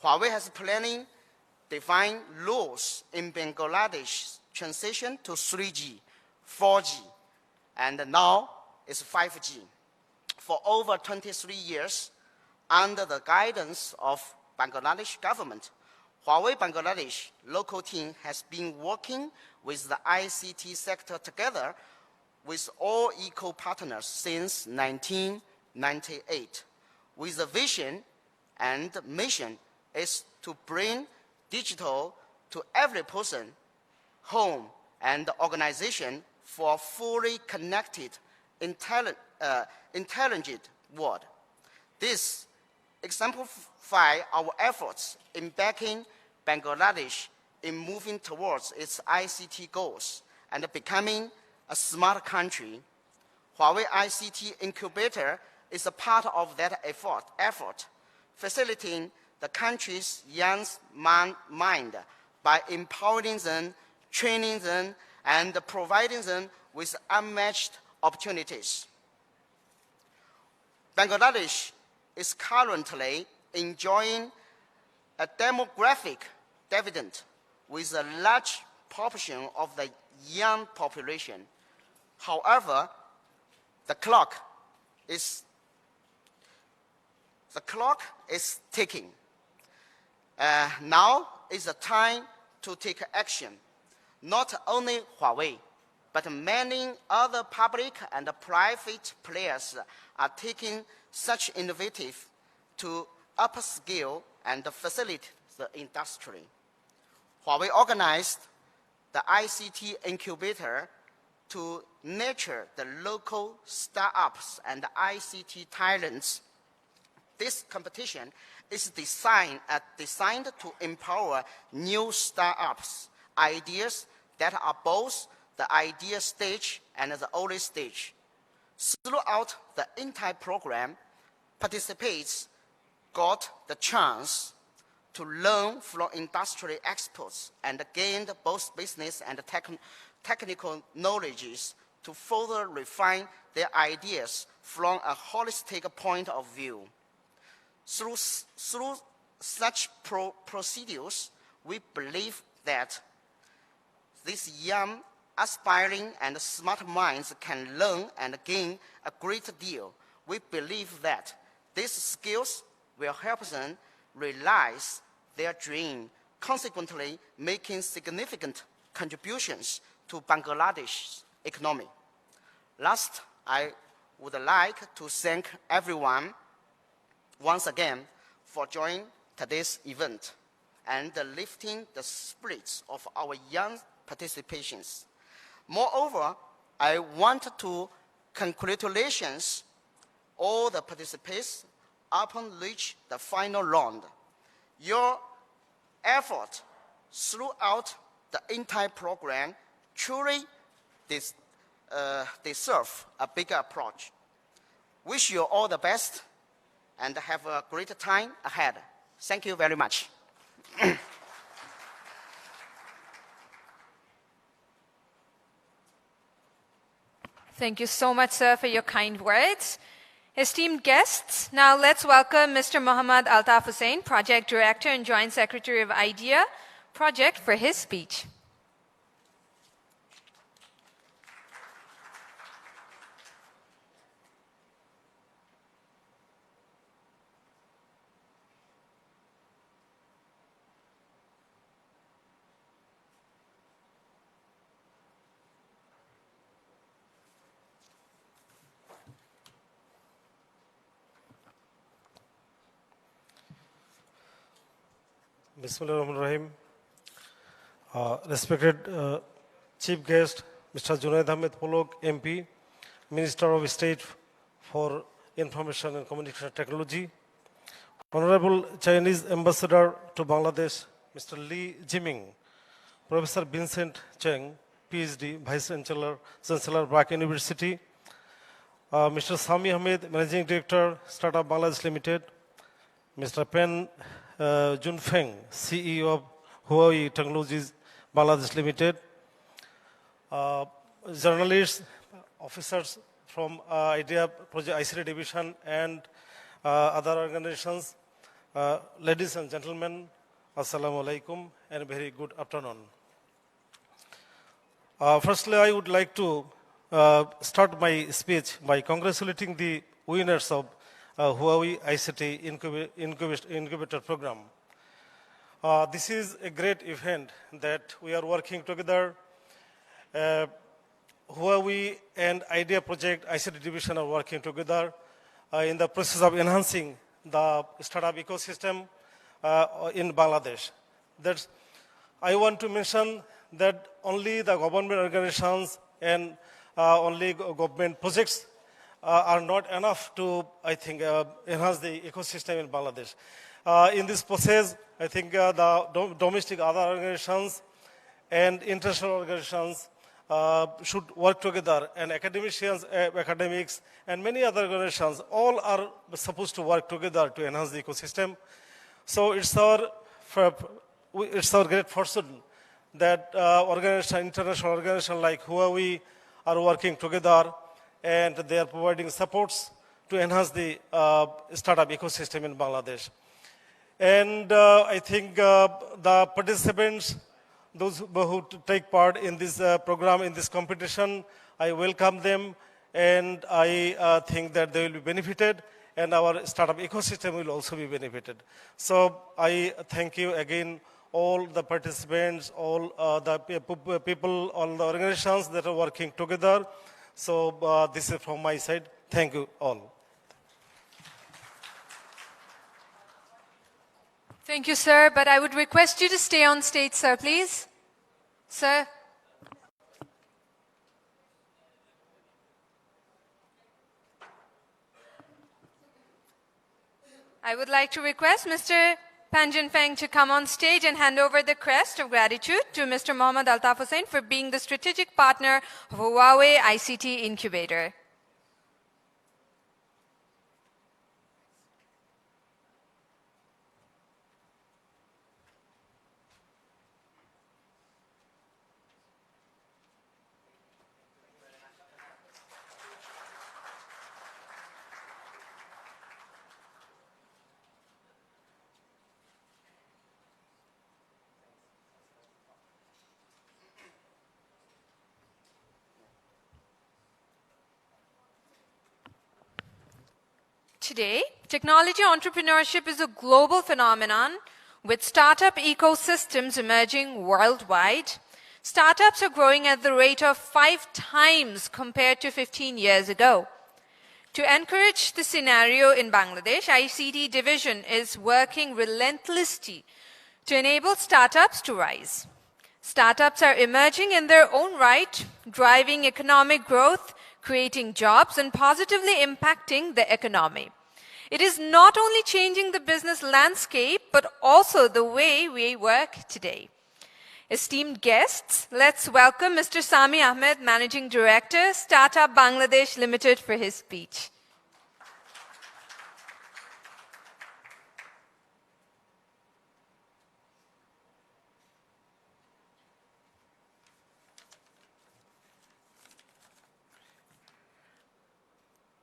Huawei has planning defined rules in Bangladesh's transition to 3G, 4G, and now it's 5G. For over 23 years, under the guidance of Bangladesh government, Huawei Bangladesh local team has been working with the ICT sector together with all eco partners since 1998, with the vision and mission is to bring digital to every person, home, and organization for a fully connected, intelligent world. This exemplifies our efforts in backing Bangladesh in moving towards its ICT goals and becoming a smart country. Huawei ICT Incubator is a part of that effort, facilitating the country's young mind by empowering them, training them, and providing them with unmatched opportunities. Bangladesh is currently enjoying a demographic dividend with a large proportion of the young population. However, the clock is ticking. Now is the time to take action. Not only Huawei, but many other public and private players are taking such innovative to upscale and facilitate the industry. Huawei organized the ICT Incubator to nurture the local startups and ICT talents. This competition is designed to empower new startups, ideas that are both the idea stage and the early stage. Throughout the entire program, participants got the chance to learn from industry experts and gained both business and technical knowledges to further refine their ideas from a holistic point of view. Through such procedures, we believe that these young, aspiring, and smart minds can learn and gain a great deal. We believe that these skills will help them realize their dream, consequently making significant contributions to Bangladesh's economy. Last, I would like to thank everyone once again for joining today's event and lifting the spirits of our young participations. Moreover, I want to congratulate all the participants upon reach the final round. Your effort throughout the entire program truly deserve a bigger approach. Wish you all the best and have a great time ahead. Thank you very much. Thank you so much, sir, for your kind words. Esteemed guests, now let's welcome Mr. Muhammad Altaf Hussain, Project Director and Joint Secretary of IDEA Project, for his speech. Bismillahirrahmanirrahim. Respected Chief Guest, Mr. Junaid Ahmed Polok, MP, Minister of State for Information and Communication Technology, Honorable Chinese Ambassador to Bangladesh, Mr. Li Jiming, Professor Vincent Cheng, PhD, Vice Chancellor, Brack University, Mr. Sami Ahmed, Managing Director, Startup Bangladesh Limited, Mr. Pen Junfeng, CEO of Huawei Technologies Bangladesh Limited, journalists, officers from IDEA Project ICT Division and other organizations, Ladies and gentlemen, Assalamu alaikum and very good afternoon. Firstly, I would like to start my speech by congratulating the winners of Huawei ICT Incubator Program. This is a great event that we are working together. Huawei and IDEA Project ICT Division are working together in the process of enhancing the startup ecosystem in Bangladesh. I want to mention that only the government organizations and only government projects are not enough to, I think, enhance the ecosystem in Bangladesh. In this process, I think the domestic other organizations and international organizations should work together, and academics, and many other organizations, all are supposed to work together to enhance the ecosystem. So it's our great fortune that international organizations like Huawei are working together, and they are providing supports to enhance the startup ecosystem in Bangladesh. And I think the participants, those who take part in this program, in this competition, I welcome them, and I think that they will be benefited, and our startup ecosystem will also be benefited. So I thank you again, all the participants, all the people, all the organizations that are working together. So this is from my side. Thank you all. Thank you, sir, but I would request you to stay on stage, sir, please. Sir. I would like to request Mr. Panjin Feng to come on stage and hand over the crest of gratitude to Mr. Mohammad Altaf Hussain for being the strategic partner of Huawei ICT Incubator. Today, technology entrepreneurship is a global phenomenon with startup ecosystems emerging worldwide. Startups are growing at the rate of 5 times compared to 15 years ago. To encourage the scenario in Bangladesh, ICT division is working relentlessly to enable startups to rise. Startups are emerging in their own right, driving economic growth, creating jobs, and positively impacting the economy. It is not only changing the business landscape, but also the way we work today. Esteemed guests, let's welcome Mr. Sami Ahmed, Managing Director, Startup Bangladesh Limited, for his speech.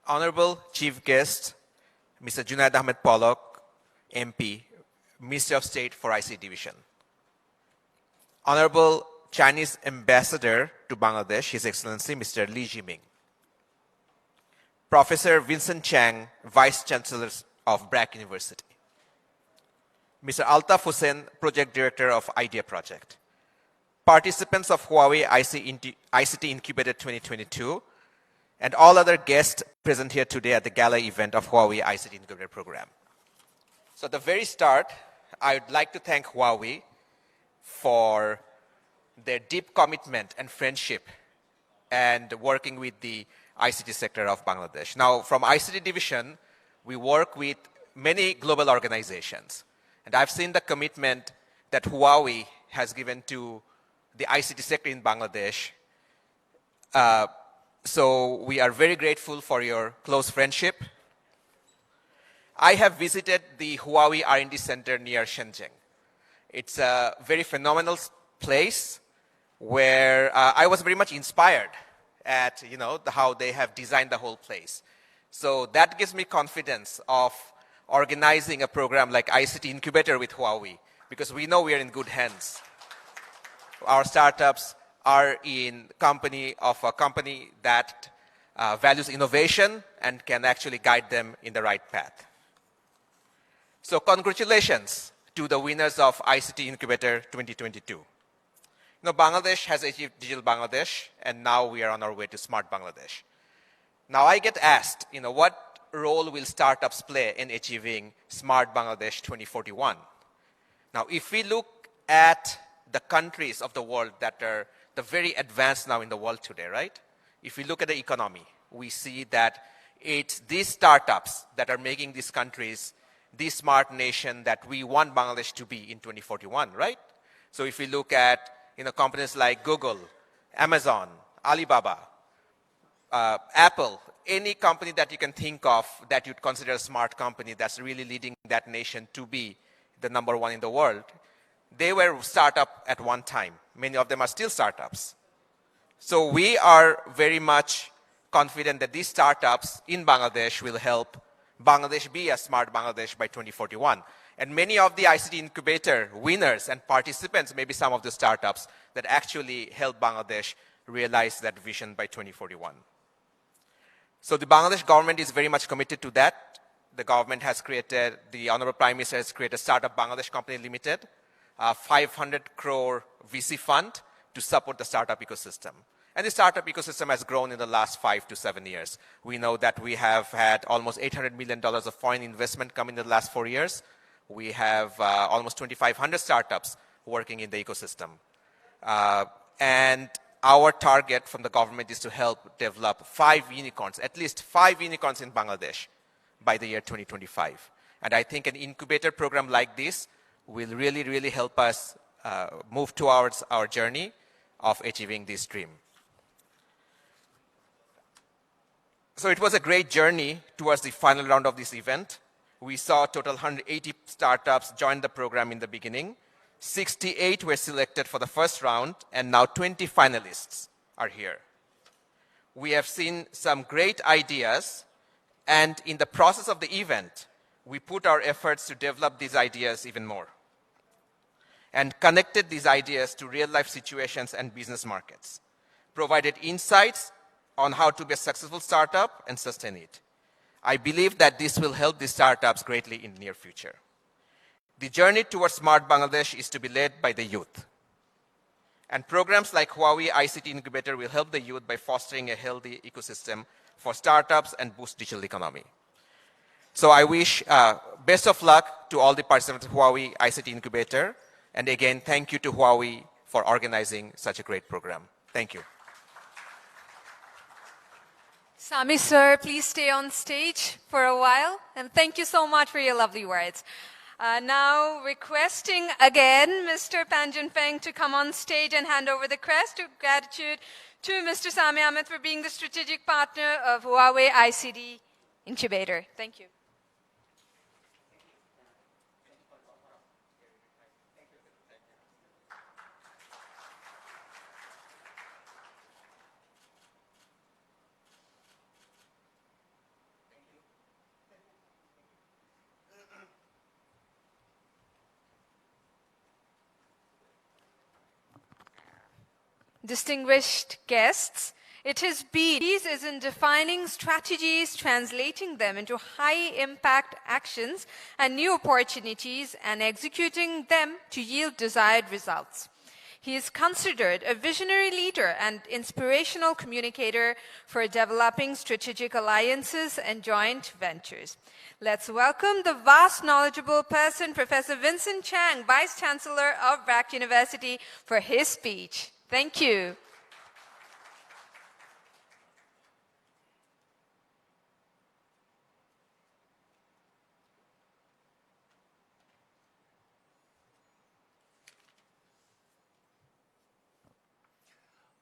Honorable Chief Guest, Mr. Junaid Ahmed Pollock, MP, Minister of State for ICT Division. Honorable Chinese Ambassador to Bangladesh, His Excellency Mr. Li Jiming. Professor Vincent Chang, Vice Chancellor of BRAC University. Mr. Altaf Hussain, Project Director of IDEA Project. Participants of Huawei ICT Incubator 2022, and all other guests present here today at the gala event of Huawei ICT Incubator Program. So at the very start, I would like to thank Huawei for their deep commitment and friendship and working with the ICT sector of Bangladesh. Now, from ICT division, we work with many global organizations. And I've seen the commitment that Huawei has given to the ICT sector in Bangladesh. So we are very grateful for your close friendship. I have visited the Huawei R&D Center near Shenzhen. It's a very phenomenal place where I was very much inspired at how they have designed the whole place. So that gives me confidence of organizing a program like ICT Incubator with Huawei, because we know we are in good hands. Our startups are in a company that values innovation and can actually guide them in the right path. So congratulations to the winners of ICT Incubator 2022. Bangladesh has achieved Digital Bangladesh, and now we are on our way to Smart Bangladesh. Now I get asked, what role will startups play in achieving Smart Bangladesh 2041? Now, if we look at the countries of the world that are the very advanced now in the world today, right? If we look at the economy, we see that it's these startups that are making these countries the smart nation that we want Bangladesh to be in 2041, right? So if we look at companies like Google, Amazon, Alibaba, Apple, any company that you can think of that you'd consider a smart company that's really leading that nation to be the number one in the world, they were a startup at one time. Many of them are still startups. So we are very much confident that these startups in Bangladesh will help Bangladesh be a smart Bangladesh by 2041. And many of the ICT Incubator winners and participants may be some of the startups that actually help Bangladesh realize that vision by 2041. So the Bangladesh government is very much committed to that. The government has created, the Honorable Prime Minister has created Startup Bangladesh Company Limited, a 500 crore VC fund to support the startup ecosystem. And the startup ecosystem has grown in the last 5 to 7 years. We know that we have had almost $800 million of foreign investment come in the last 4 years. We have almost 2,500 startups working in the ecosystem. And our target from the government is to help develop 5 unicorns, at least 5 unicorns in Bangladesh by the year 2025. And I think an incubator program like this will really, really help us move towards our journey of achieving this dream. So it was a great journey towards the final round of this event. We saw a total 180 startups join the program in the beginning. 68 were selected for the first round, and now 20 finalists are here. We have seen some great ideas, and in the process of the event, we put our efforts to develop these ideas even more and connected these ideas to real-life situations and business markets, provided insights on how to be a successful startup and sustain it. I believe that this will help these startups greatly in the near future. The journey towards Smart Bangladesh is to be led by the youth. And programs like Huawei ICT Incubator will help the youth by fostering a healthy ecosystem for startups and boost digital economy. So I wish best of luck to all the participants of Huawei ICT Incubator. And again, thank you to Huawei for organizing such a great program. Thank you. Sami sir, please stay on stage for a while. And thank you so much for your lovely words. Now requesting again Mr. Panjin Feng to come on stage and hand over the crest of gratitude to Mr. Sami Ahmed for being the strategic partner of Huawei ICT Incubator. Thank you. Distinguished guests, it has been is in defining strategies, translating them into high-impact actions and new opportunities, and executing them to yield desired results. He is considered a visionary leader and inspirational communicator for developing strategic alliances and joint ventures. Let's welcome the vast knowledgeable person, Professor Vincent Chang, Vice Chancellor of BRAC University, for his speech. Thank you.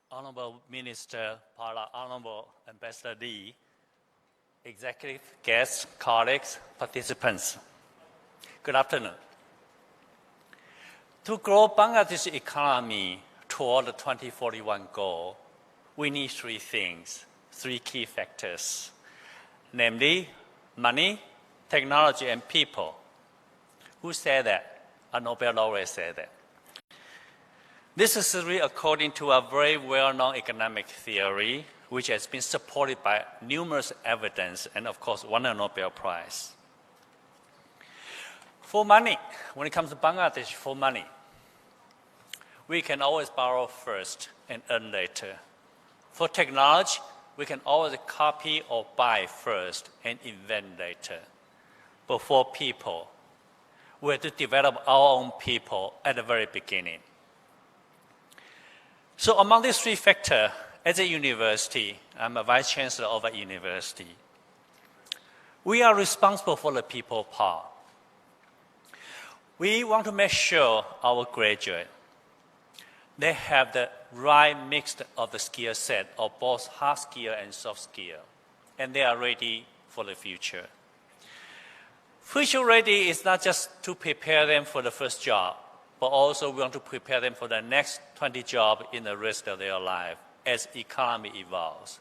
Honorable Minister Pala, Honorable Ambassador Lee, executive guests, colleagues, participants. Good afternoon. To grow Bangladesh's economy toward the 2041 goal, we need 3 things, 3 key factors, namely money, technology, and people. Who said that? A Nobel laureate said that. This is really according to a very well-known economic theory, which has been supported by numerous evidence and, of course, won a Nobel Prize. For money, when it comes to Bangladesh, for money, we can always borrow first and earn later. For technology, we can always copy or buy first and invent later. But for people, we have to develop our own people at the very beginning. So among these three factors, as a university, I'm a vice chancellor of a university, we are responsible for the people part. We want to make sure our graduates, they have the right mix of the skill set of both hard skill and soft skill, and they are ready for the future. Future ready is not just to prepare them for the first job, but also we want to prepare them for the next 20 jobs in the rest of their life as economy evolves.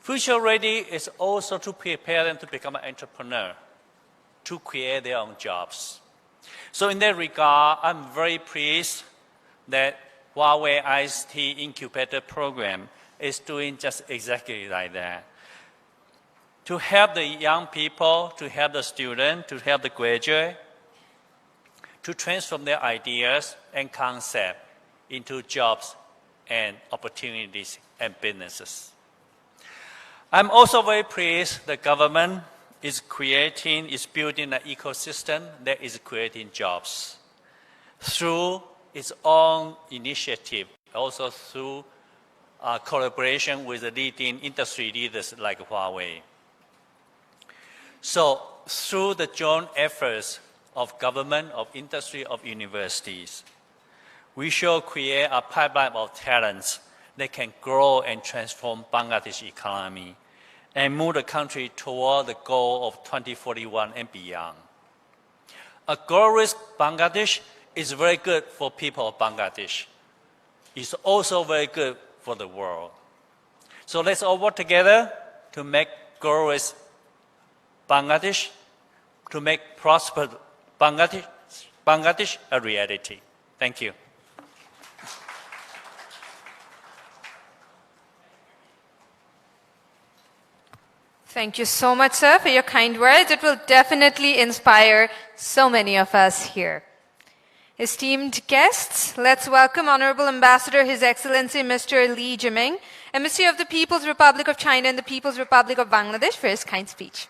Future ready is also to prepare them to become an entrepreneur, to create their own jobs. So in that regard, I'm very pleased that Huawei ICT Incubator Program is doing just exactly like that. To help the young people, to help the student, to help the graduate, to transform their ideas and concepts into jobs and opportunities and businesses. I'm also very pleased the government is building an ecosystem that is creating jobs through its own initiative, also through collaboration with the leading industry leaders like Huawei. So through the joint efforts of government, of industry, of universities, we shall create a pipeline of talents that can grow and transform Bangladesh economy and move the country toward the goal of 2041 and beyond. A glorious Bangladesh is very good for people of Bangladesh. It's also very good for the world. So let's all work together to make glorious Bangladesh, to make prosperous Bangladesh a reality. Thank you. Thank you so much, sir, for your kind words. It will definitely inspire so many of us here. Esteemed guests, let's welcome Honorable Ambassador His Excellency Mr. Li Jiming, Embassy of the People's Republic of China and the People's Republic of Bangladesh, for his kind speech.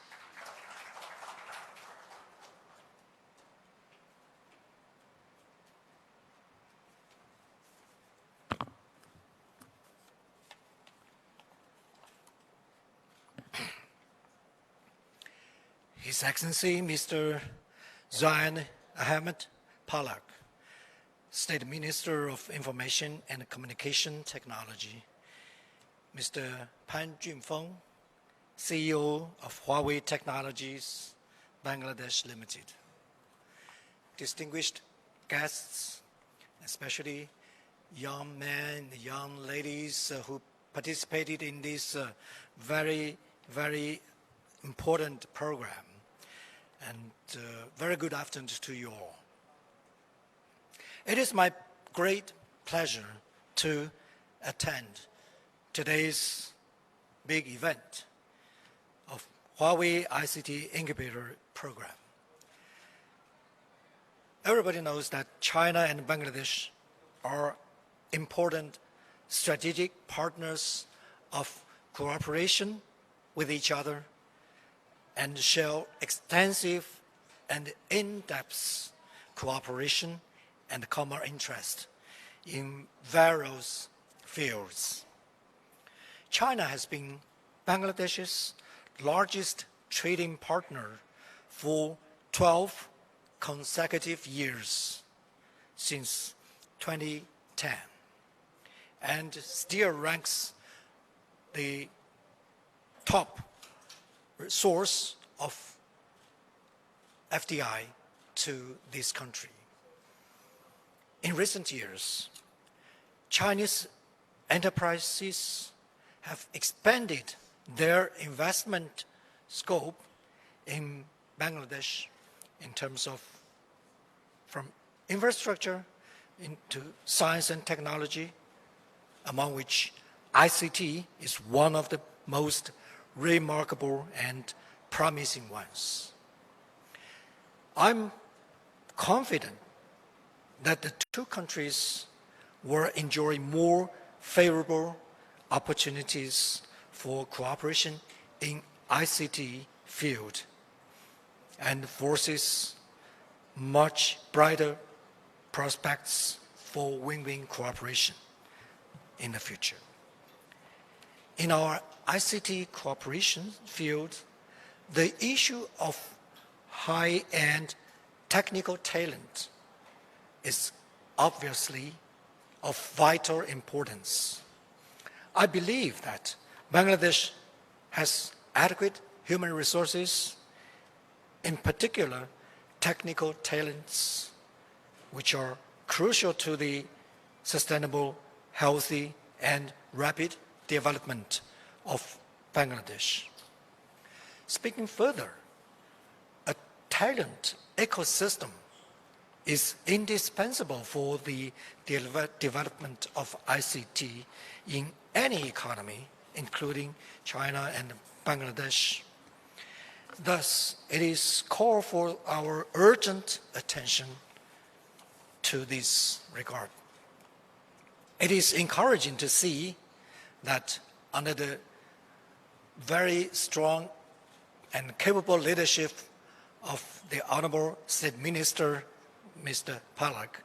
His Excellency Mr. Zain Ahmed Palak, State Minister of Information and Communication Technology, Mr. Pan Junfeng, CEO of Huawei Technologies Bangladesh Limited, distinguished guests, especially young men, young ladies who participated in this very, very important program. And very good afternoon to you all. It is my great pleasure to attend today's big event of Huawei ICT Incubator Program. Everybody knows that China and Bangladesh are important strategic partners of cooperation with each other and share extensive and in-depth cooperation and common interest in various fields. China has been Bangladesh's largest trading partner for 12 consecutive years since 2010 and still ranks the top source of FDI to this country. In recent years, Chinese enterprises have expanded their investment scope in Bangladesh in terms of from infrastructure into science and technology, among which ICT is one of the most remarkable and promising ones. I'm confident that the two countries will enjoy more favorable opportunities for cooperation in ICT field and foresees much brighter prospects for win-win cooperation in the future. In our ICT cooperation field, the issue of high-end technical talent is obviously of vital importance. I believe that Bangladesh has adequate human resources, in particular technical talents, which are crucial to the sustainable, healthy, and rapid development of Bangladesh. Speaking further, a talent ecosystem is indispensable for the development of ICT in any economy, including China and Bangladesh. Thus, it is called for our urgent attention to this regard. It is encouraging to see that under the very strong and capable leadership of the Honorable State Minister, Mr. Palak,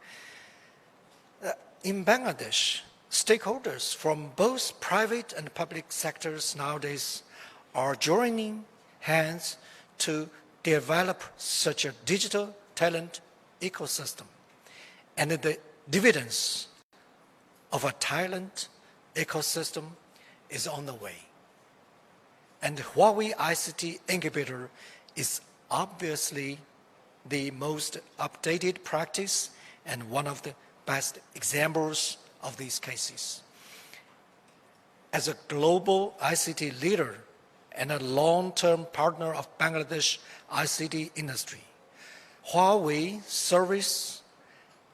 in Bangladesh, stakeholders from both private and public sectors nowadays are joining hands to develop such a digital talent ecosystem. And the dividends of a talent ecosystem is on the way. And Huawei ICT Incubator is obviously the most updated practice and one of the best examples of these cases. As a global ICT leader and a long-term partner of Bangladesh ICT industry, Huawei serves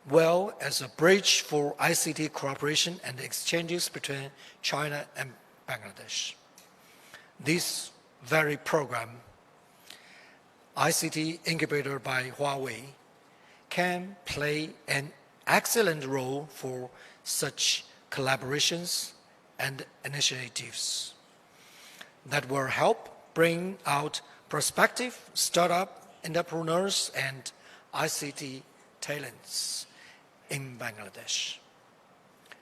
well as a bridge for ICT cooperation and exchanges between China and Bangladesh. This very program, ICT Incubator by Huawei, can play an excellent role for such collaborations and initiatives that will help bring out prospective startup entrepreneurs and ICT talents in Bangladesh.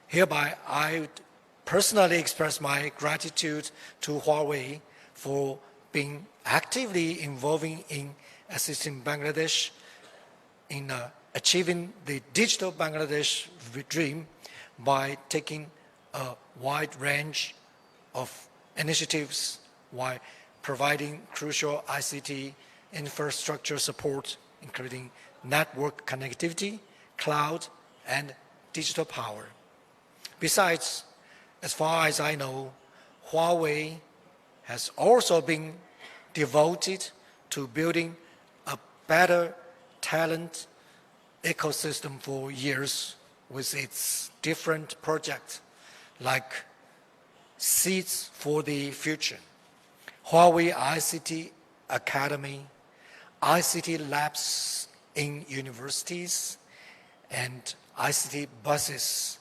Hereby, I would personally express my gratitude to Huawei for being actively involving in assisting Bangladesh in achieving the digital Bangladesh dream by taking a wide range of initiatives while providing crucial ICT infrastructure support, including network connectivity, cloud, and digital power. Besides, as far as I know, Huawei has also been devoted to building a better talent ecosystem for years with its different projects like Seeds for the Future, Huawei ICT Academy, ICT labs in universities, and ICT buses,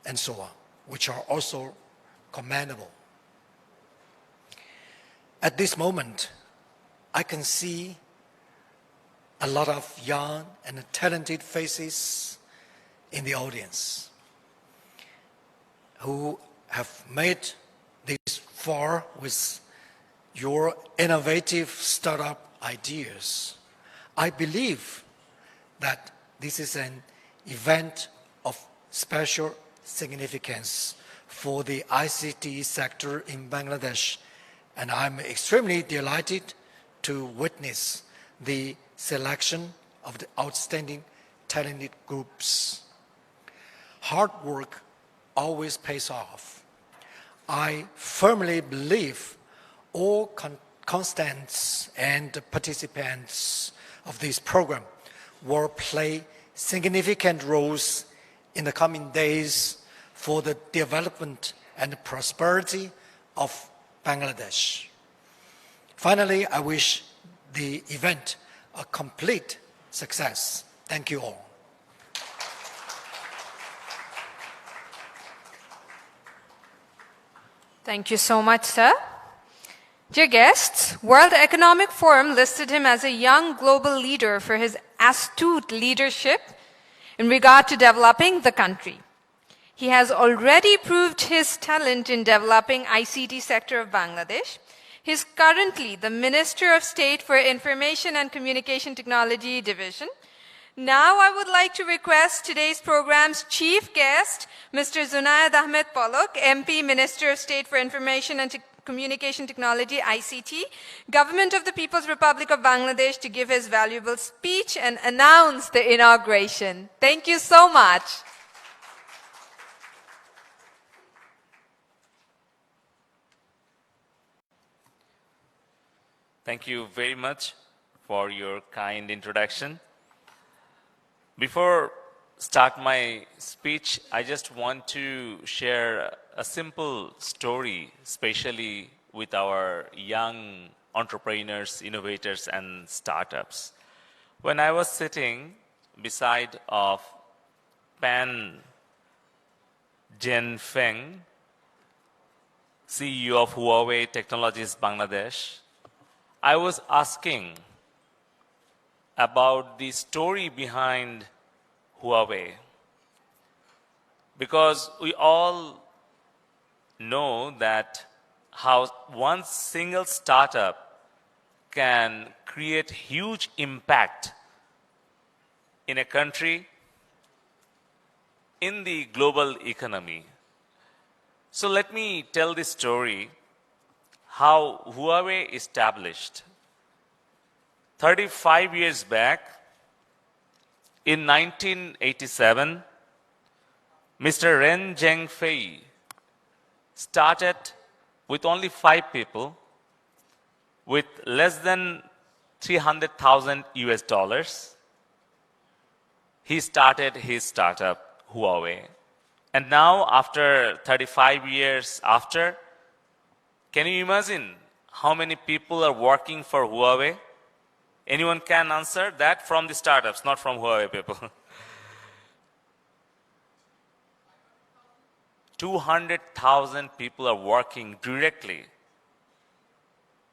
and so on, which are also commendable. At this moment, I can see a lot of young and talented faces in the audience who have made this far with your innovative startup ideas. I believe that this is an event of special significance for the ICT sector in Bangladesh, and I'm extremely delighted to witness the selection of the outstanding talented groups. Hard work always pays off. I firmly believe all contestants and participants of this program will play significant roles in the coming days for the development and prosperity of Bangladesh. Finally, I wish the event a complete success. Thank you all. Thank you so much, sir. Dear guests, World Economic Forum listed him as a young global leader for his astute leadership in regard to developing the country. He has already proved his talent in developing ICT sector of Bangladesh. He is currently the Minister of State for Information and Communication Technology Division. Now I would like to request today's program's chief guest, Mr. Zunaid Ahmed Polok, MP, Minister of State for Information and Communication Technology, ICT, Government of the People's Republic of Bangladesh, to give his valuable speech and announce the inauguration. Thank you so much. Thank you very much for your kind introduction. Before start my speech, I just want to share a simple story, especially with our young entrepreneurs, innovators, and startups. When I was sitting beside of Pan Zhenfeng, CEO of Huawei Technologies Bangladesh, I was asking about the story behind Huawei, because we all know that how one single startup can create huge impact in a country, in the global economy. So let me tell the story how Huawei established. 35 years back, in 1987, Mr. Ren Zhengfei started with only 5 people, with less than 300,000 US dollars. He started his startup, Huawei. And now, after 35 years after, can you imagine how many people are working for Huawei? Anyone can answer that from the startups, not from Huawei people. 200,000 people are working directly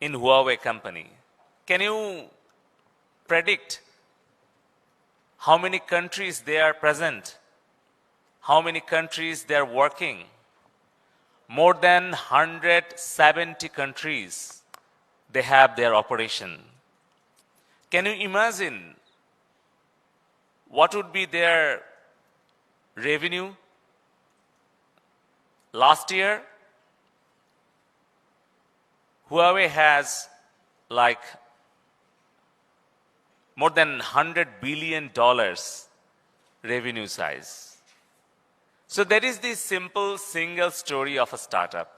in Huawei company. Can you predict how many countries they are present? How many countries they are working? More than 170 countries, they have their operation. Can you imagine what would be their revenue? Last year, Huawei has like more than $100 billion revenue size. So that is the simple single story of a startup.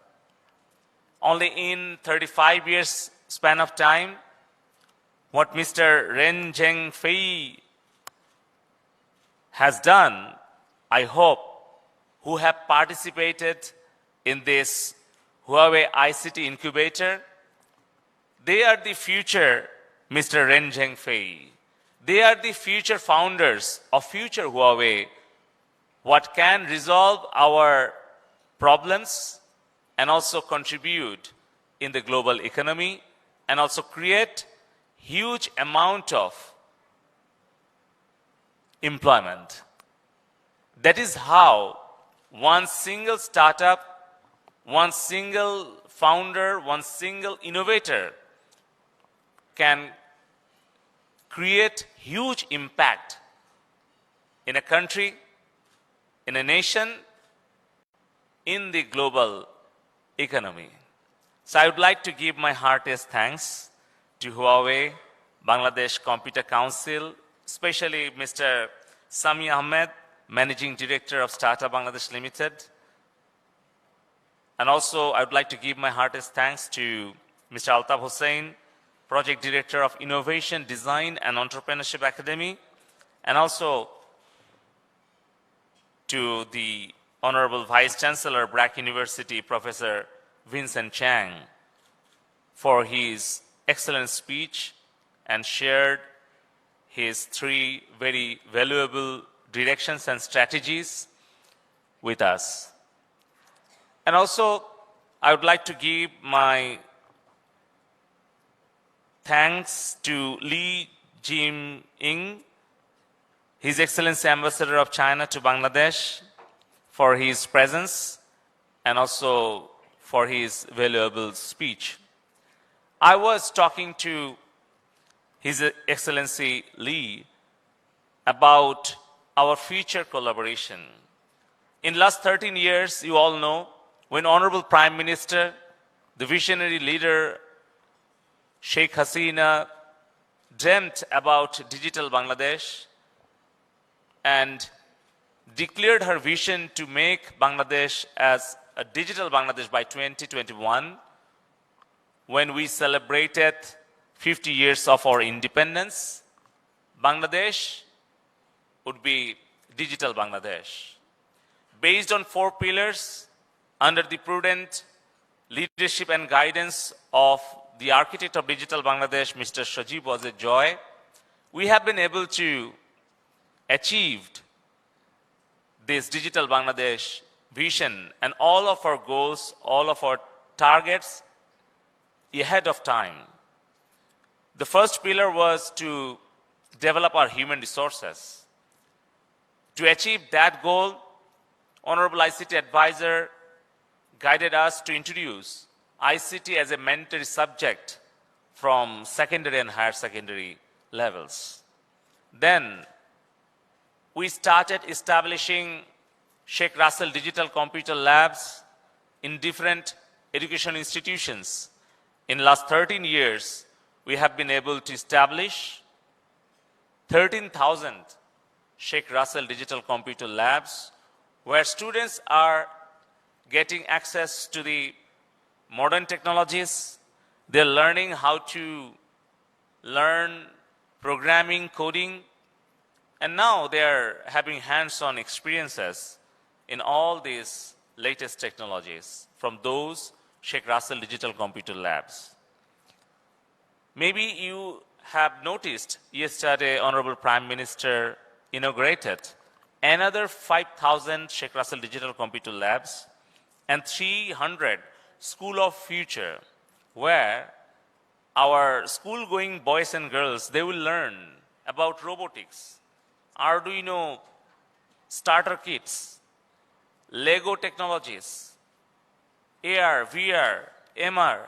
Only in 35 years span of time, what Mr. Ren Zhengfei has done, I hope, who have participated in this Huawei ICT incubator, they are the future Mr. Ren Zhengfei. They are the future founders of future Huawei, what can resolve our problems and also contribute in the global economy and also create huge amount of employment. That is how one single startup, one single founder, one single innovator can create huge impact in a country, in a nation, in the global economy. So I would like to give my heartiest thanks to Huawei, Bangladesh Computer Council, especially Mr. Sami Ahmed, Managing Director of Startup Bangladesh Limited. And also I would like to give my heartiest thanks to Mr. Altaf Hussain, Project Director of Innovation, Design and Entrepreneurship Academy, and also to the Honorable Vice Chancellor, BRAC University, Professor Vincent Chang, for his excellent speech and shared his 3 very valuable directions and strategies with us. And also, I would like to give my thanks to Li Jim-ing, His Excellency Ambassador of China to Bangladesh, for his presence and also for his valuable speech. I was talking to His Excellency Li about our future collaboration. In last 13 years, you all know, when Honorable Prime Minister, the visionary leader, Sheikh Hasina, dreamt about digital Bangladesh and declared her vision to make Bangladesh as a digital Bangladesh by 2021, when we celebrated 50 years of our independence, Bangladesh would be digital Bangladesh. Based on 4 pillars, under the prudent leadership and guidance of the architect of digital Bangladesh, Mr. Sajib Wazir Joy, we have been able to achieve this digital Bangladesh vision and all of our goals, all of our targets ahead of time. The first pillar was to develop our human resources. To achieve that goal, Honorable ICT Advisor guided us to introduce ICT as a mandatory subject from secondary and higher secondary levels. Then we started establishing Sheikh Russell Digital Computer Labs in different education institutions. In the last 13 years, we have been able to establish 13,000 Sheikh Russell Digital Computer Labs, where students are getting access to the modern technologies. They're learning how to learn programming, coding, and now they're having hands-on experiences in all these latest technologies from those Sheikh Russell Digital Computer Labs. Maybe you have noticed yesterday, Honorable Prime Minister inaugurated another 5,000 Sheikh Russell Digital Computer Labs and 300 School of Future, where our school-going boys and girls, they will learn about robotics, Arduino starter kits, Lego technologies, AR, VR, MR,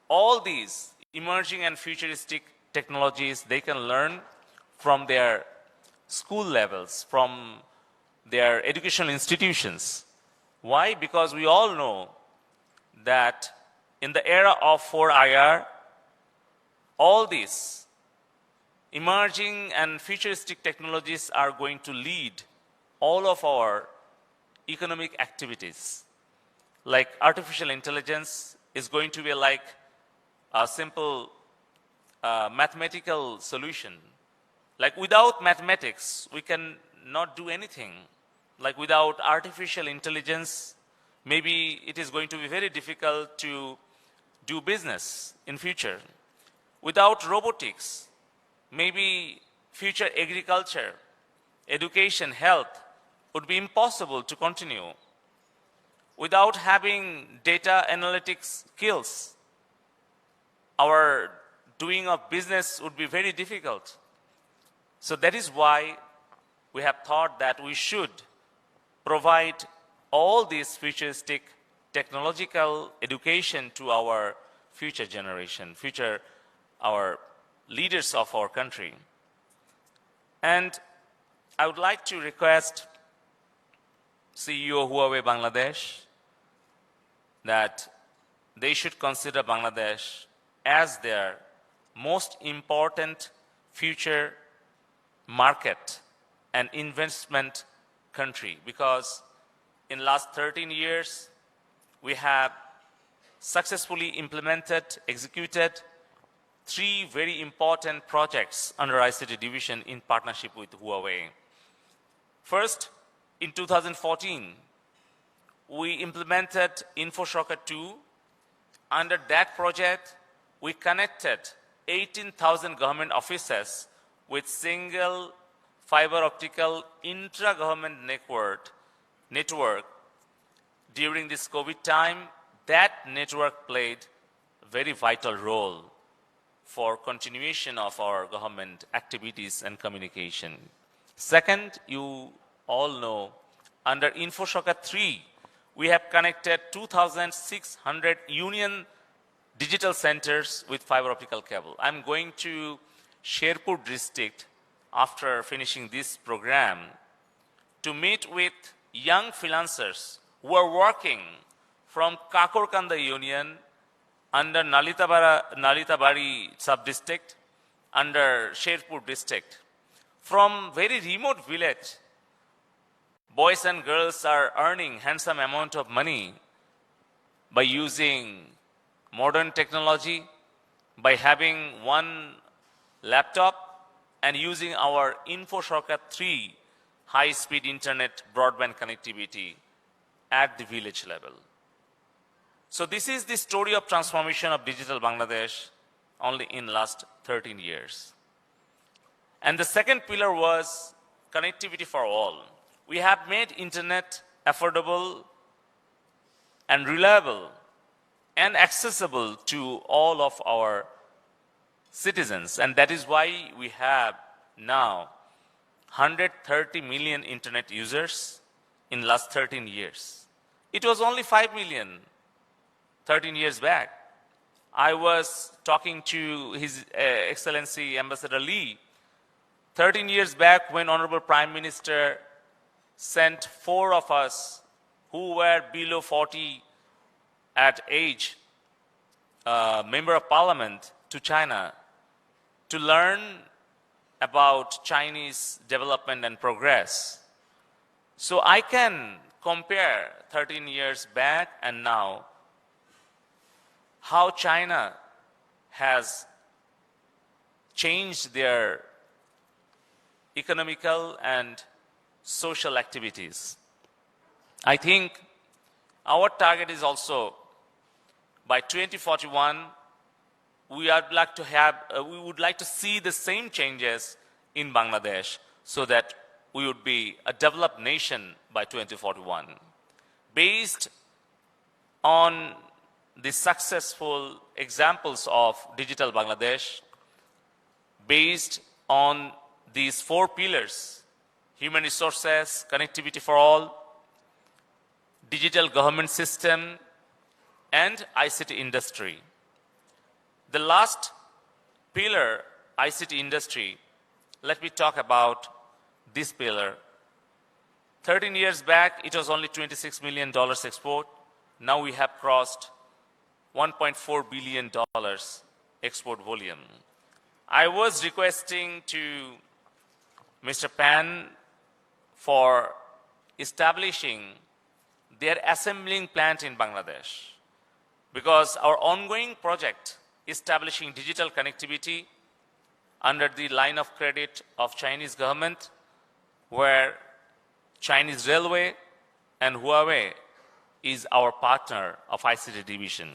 all these emerging and futuristic technologies they can learn from their school levels, from their educational institutions. Why? Because we all know that in the era of 4IR, all these emerging and futuristic technologies are going to lead all of our economic activities. Like artificial intelligence is going to be like a simple mathematical solution. Like without mathematics, we can not do anything. Like without artificial intelligence, maybe it is going to be very difficult to do business in future. Without robotics, maybe future agriculture, education, health would be impossible to continue. Without having data analytics skills, our doing of business would be very difficult. So that is why we have thought that we should provide all these futuristic technological education to our future generation, our leaders of our country. And I would like to request CEO Huawei Bangladesh that they should consider Bangladesh as their most important future market and investment country, because in last 13 years we have successfully implemented, executed 3 very important projects under ICT division in partnership with Huawei. First, in 2014, we implemented InfoShocker 2. Under that project, we connected 18,000 government offices with single fiber optical intra-government network. During this COVID time, that network played a very vital role for continuation of our government activities and communication. Second, you all know, under InfoShocker 3, we have connected 2,600 union digital centers with fiber optical cable. I'm going to Sherpur district after finishing this program to meet with young freelancers who are working from Kakorkanda Union under Nalitabari sub-district, under Sherpur district. From very remote village, boys and girls are earning handsome amount of money by using modern technology, by having one laptop and using our InfoShocker 3 high-speed internet broadband connectivity at the village level. So this is the story of transformation of digital Bangladesh only in last 13 years. And the second pillar was connectivity for all. We have made internet affordable and reliable and accessible to all of our citizens. And that is why we have now 130 million internet users in last 13 years. It was only 5 million 13 years back. I was talking to His Excellency Ambassador Lee 13 years back when Honorable Prime Minister sent 4 of us who were below 40 at age, Member of Parliament to China to learn about Chinese development and progress. So I can compare 13 years back and now how China has changed their economical and social activities. I think our target is also by 2041, we would like to see the same changes in Bangladesh so that we would be a developed nation by 2041. Based on the successful examples of digital Bangladesh, based on these 4 pillars, human resources, connectivity for all, digital government system, and ICT industry. The last pillar, ICT industry, let me talk about this pillar. 13 years back, it was only $26 million export. Now we have crossed $1.4 billion export volume. I was requesting to Mr. Pan for establishing their assembling plant in Bangladesh, because our ongoing project establishing digital connectivity under the line of credit of Chinese government, where Chinese Railway and Huawei is our partner of ICT division.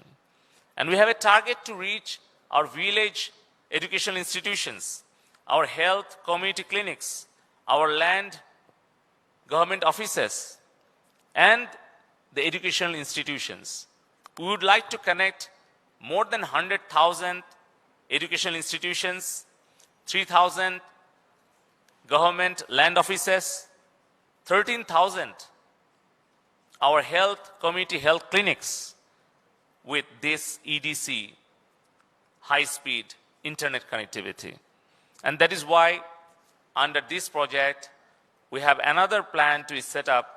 And we have a target to reach our village educational institutions, our health community clinics, our land government offices, and the educational institutions. We would like to connect more than 100,000 educational institutions, 3,000 government land offices, 13,000 our health community health clinics with this EDC, high-speed internet connectivity. And that is why under this project, we have another plan to set up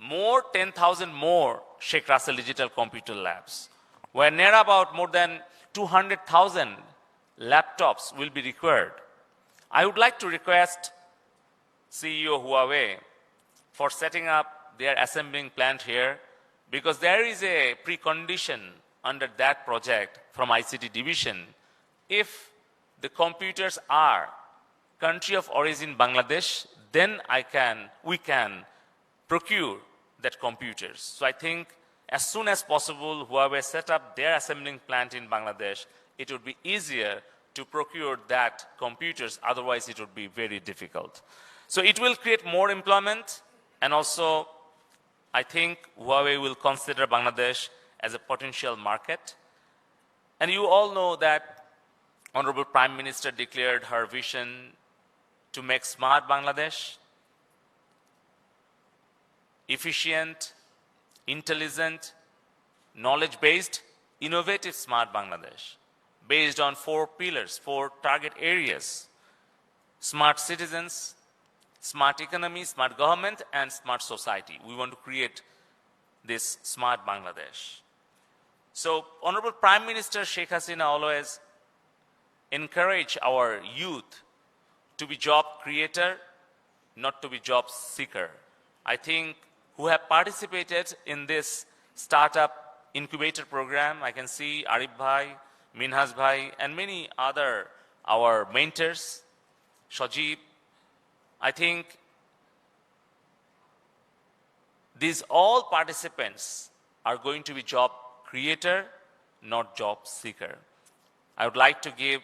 10,000 more Sheikh Russell Digital Computer Labs, where near about more than 200,000 laptops will be required. I would like to request CEO Huawei for setting up their assembling plant here because there is a precondition under that project from ICT division. If the computers are country of origin Bangladesh, then we can procure that computers. So I think as soon as possible, Huawei set up their assembling plant in Bangladesh, it would be easier to procure that computers. Otherwise, it would be very difficult. So it will create more employment, and also I think Huawei will consider Bangladesh as a potential market. And you all know that Honorable Prime Minister declared her vision to make smart Bangladesh, efficient, intelligent, knowledge-based, innovative smart Bangladesh, based on 4 pillars, 4 target areas: smart citizens, smart economy, smart government, and smart society. We want to create this smart Bangladesh. So Honorable Prime Minister Sheikh Hasina always encourage our youth to be job creator, not to be job seeker. I think who have participated in this startup incubator program, I can see Arif Bhai, Minhas Bhai, and many other our mentors, Shajib. I think these all participants are going to be job creator, not job seeker. I would like to give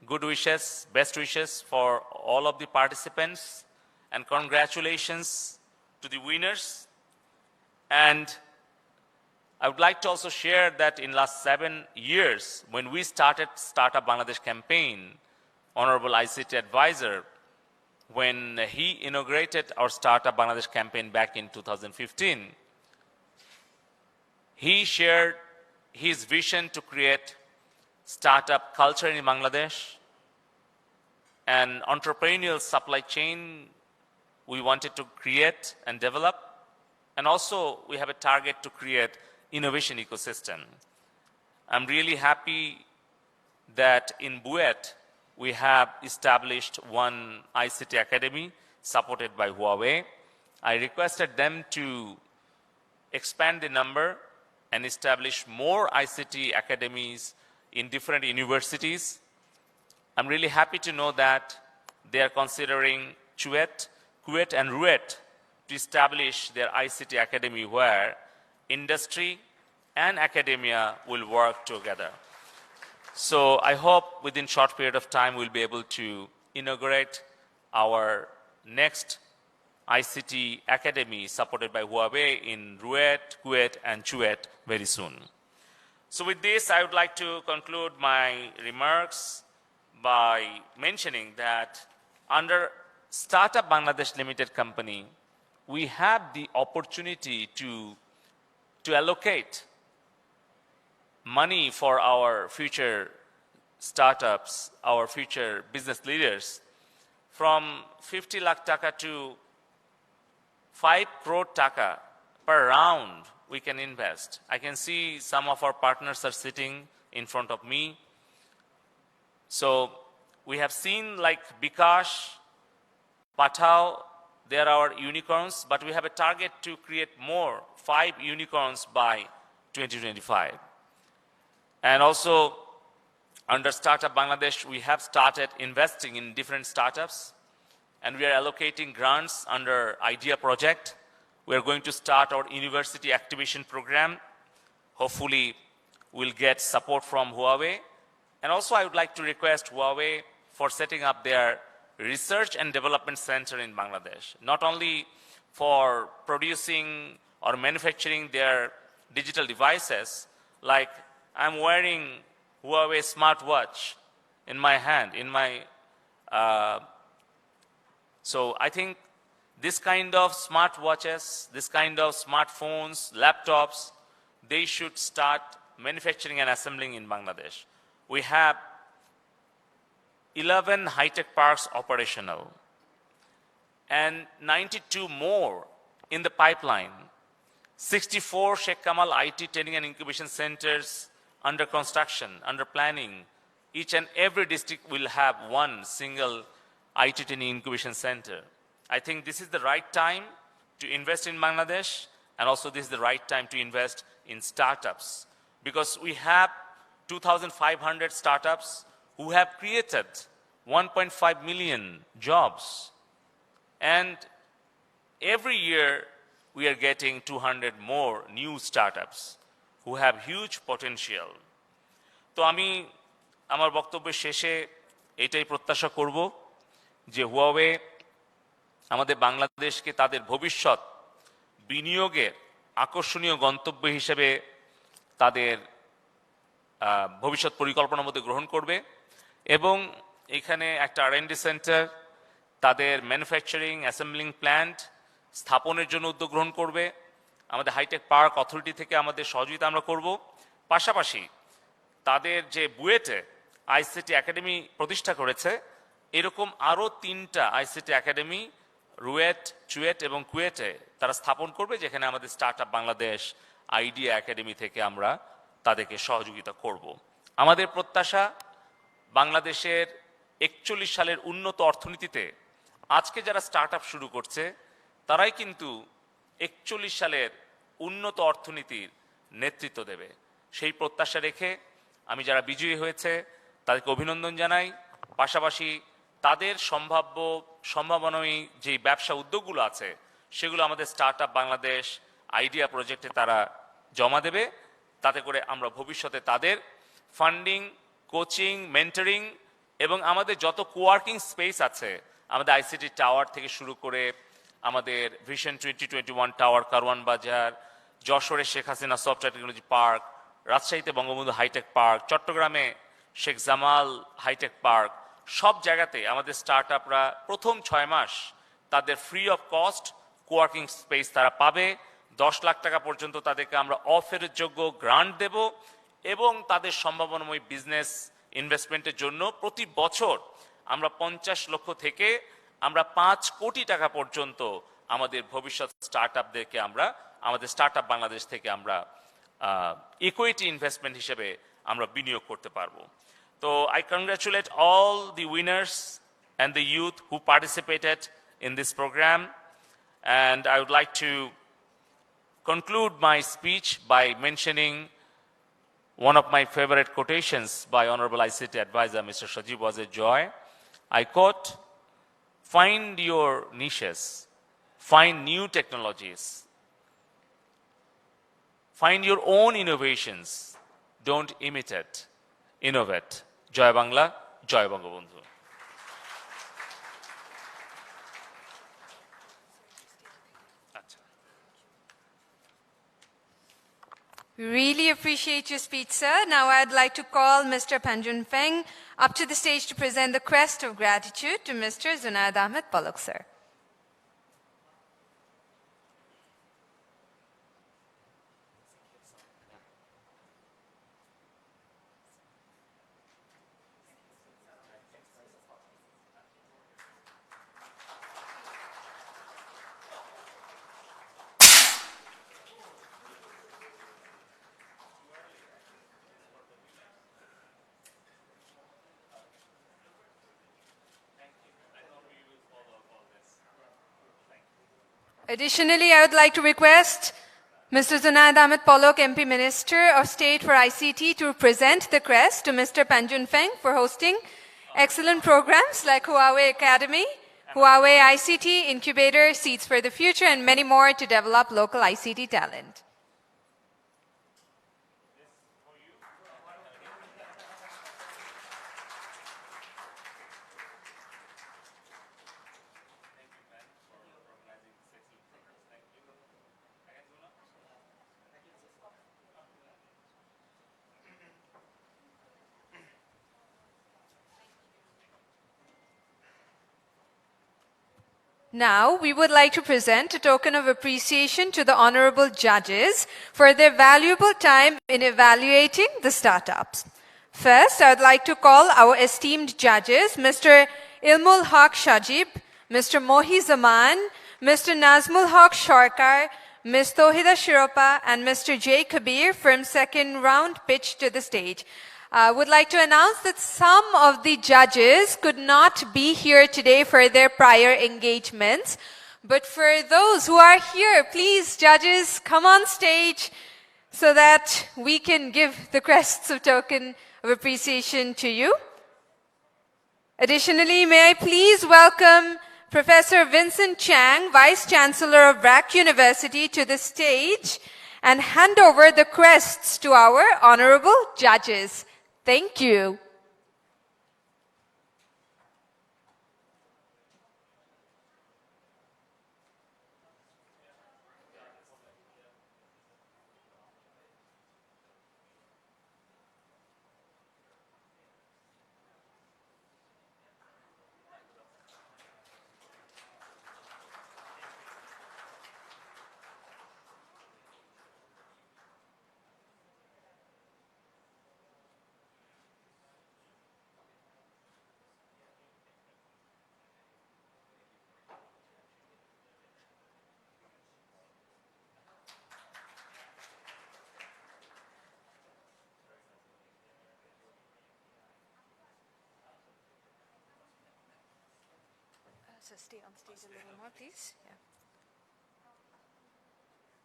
good wishes, best wishes for all of the participants, and congratulations to the winners. And I would like to also share that in last 7 years, when we started Startup Bangladesh campaign, Honorable ICT Advisor, when he inaugurated our Startup Bangladesh campaign back in 2015, he shared his vision to create startup culture in Bangladesh, an entrepreneurial supply chain we wanted to create and develop, and also we have a target to create innovation ecosystem. I'm really happy that in Buet we have established one ICT academy supported by Huawei. I requested them to expand the number and establish more ICT academies in different universities. I'm really happy to know that they are considering Kuwait and Ruet to establish their ICT academy where industry and academia will work together. So I hope within short period of time we'll be able to inaugurate our next ICT academy supported by Huawei in Ruet, Kuwait, and Chuet very soon. So with this, I would like to conclude my remarks by mentioning that under Startup Bangladesh Limited Company, we have the opportunity to allocate money for our future startups, our future business leaders, from 50 lakh taka to 5 crore taka per round we can invest. I can see some of our partners are sitting in front of me. So we have seen like Bikash, Pathao, they are our unicorns, but we have a target to create more, 5 unicorns by 2025. And also under Startup Bangladesh, we have started investing in different startups, and we are allocating grants under IDEA project. We are going to start our university activation program. Hopefully, we'll get support from Huawei. And also, I would like to request Huawei for setting up their research and development center in Bangladesh, not only for producing or manufacturing their digital devices, like I'm wearing Huawei smartwatch in my hand, so I think this kind of smartwatches, this kind of smartphones, laptops, they should start manufacturing and assembling in Bangladesh. We have 11 high-tech parks operational and 92 more in the pipeline. 64 Sheikh Kamal IT training and incubation centers under construction, under planning. Each and every district will have one single IT training incubation center. I think this is the right time to invest in Bangladesh, and also this is the right time to invest in startups, because we have 2,500 startups who have created 1.5 million jobs. And every year, we are getting 200 more new startups who have huge potential. তো আমি আমার বক্তব্যের শেষে এটাই প্রত্যাশা করব যে Huawei আমাদের বাংলাদেশকে তাদের ভবিষ্যৎ বিনিয়োগের আকর্ষণীয় গন্তব্য হিসেবে তাদের ভবিষ্যৎ পরিকল্পনার মধ্যে গ্রহণ করবে এবং এখানে একটা R&D সেন্টার, তাদের ম্যানুফ্যাকচারিং অ্যাসেম্বলিং প্ল্যান্ট স্থাপনের জন্য উদ্যোগ গ্রহণ করবে। আমাদের হাইটেক পার্ক অথরিটি থেকে আমাদের সহযোগিতা আমরা করব। পাশাপাশি তাদের যে বুয়েটে আইসিটি একাডেমি প্রতিষ্ঠা করেছে, এরকম আরও 3টা আইসিটি একাডেমি রুয়েট, চুয়েট এবং কুয়েটে তারা স্থাপন করবে, যেখানে আমাদের স্টার্টআপ বাংলাদেশ আইডিয়া একাডেমি থেকে আমরা তাদেরকে সহযোগিতা করব। আমাদের প্রত্যাশা বাংলাদেশের 41 সালের উন্নত অর্থনীতিতে আজকে যারা স্টার্টআপ শুরু করছে তারাই কিন্তু 41 সালের উন্নত অর্থনীতির নেতৃত্ব দেবে। সেই প্রত্যাশা রেখে আমি যারা বিজয়ী হয়েছে তাদেরকে অভিনন্দন জানাই। পাশাপাশি তাদের সম্ভাবনাময়ী যে ব্যবসা উদ্যোগগুলো আছে সেগুলো আমাদের স্টার্টআপ বাংলাদেশ আইডিয়া প্রজেক্টে তারা জমা দেবে। তাতে করে আমরা ভবিষ্যতে তাদের ফান্ডিং, কোচিং, মেন্টরিং এবং আমাদের যত কোয়ার্কিং স্পেস আছে, আমাদের আইসিটি টাওয়ার থেকে শুরু করে আমাদের ভিশন 2021 টাওয়ার, কারওয়ান বাজার, যশোরে Sheikh Hasina software technology park, রাজশাহীতে বঙ্গবন্ধু হাইটেক পার্ক, চট্টগ্রামে শেখ জামাল হাইটেক পার্ক, সব জায়গাতে আমাদের স্টার্টআপরা প্রথম 6 মাস তাদের free of cost coworking space তারা পাবে। 10 লাখ টাকা পর্যন্ত তাদেরকে আমরা অফেরতযোগ্য গ্রান্ট দেব এবং তাদের সম্ভাবনাময় বিজনেস ইনভেস্টমেন্টের জন্য প্রতি বছর আমরা 50 লক্ষ থেকে আমরা 5 কোটি টাকা পর্যন্ত আমাদের ভবিষ্যৎ স্টার্টআপদেরকে আমরা আমাদের স্টার্টআপ বাংলাদেশ থেকে আমরা ইকুইটি ইনভেস্টমেন্ট হিসেবে আমরা বিনিয়োগ করতে পারবো। তো I congratulate all the winners and the youth who participated in this program, and I would like to conclude my speech by mentioning one of my favorite quotations by Honorable ICT Advisor Mr. Sajib Wazir Joy. I quote, "Find your niches, find new technologies, find your own innovations, don't imitate, innovate." Joy Bangla, Joy Bangabandhu. We really appreciate your speech, sir. Now I'd like to call Mr. Panjun Feng up to the stage to present the crest of gratitude to Mr. Zunaid Ahmed Palak, sir. Additionally, I would like to request Mr. Zunaid Ahmed Palak, MP Minister of State for ICT, to present the crest to Mr. Panjun Feng for hosting excellent programs like Huawei Academy, Huawei ICT Incubator, Seeds for the Future, and many more to develop local ICT talent. Now, we would like to present a token of appreciation to the honorable judges for their valuable time in evaluating the startups. First, I would like to call our esteemed judges, Mr. Ilmul Haq Shajib, Mr. Mohi Zaman, Mr. Nazmul Haq Sharkar, Ms. Tohida Shiropa, and Mr. J. Kabir from second round pitch to the stage. I would like to announce that some of the judges could not be here today for their prior engagements, But for those who are here, please, judges, come on stage so that we can give the crests of token of appreciation to you. Additionally, may I please welcome Professor Vincent Chang, Vice Chancellor of BRAC University, to the stage and hand over the crests to our honorable judges. Thank you. So stay on stage a little more, please. Yeah.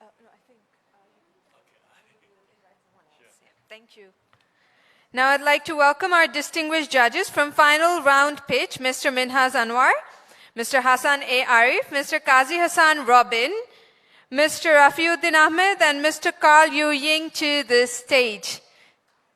No, I think. Yeah. Thank you. Now I'd like to welcome our distinguished judges from final round pitch, Mr. Minhaz Anwar, Mr. Hassan A. Arif, Mr. Qazi Hassan Robin, Mr. Rafiuddin Ahmed, and Mr. Carl Yu Ying to the stage.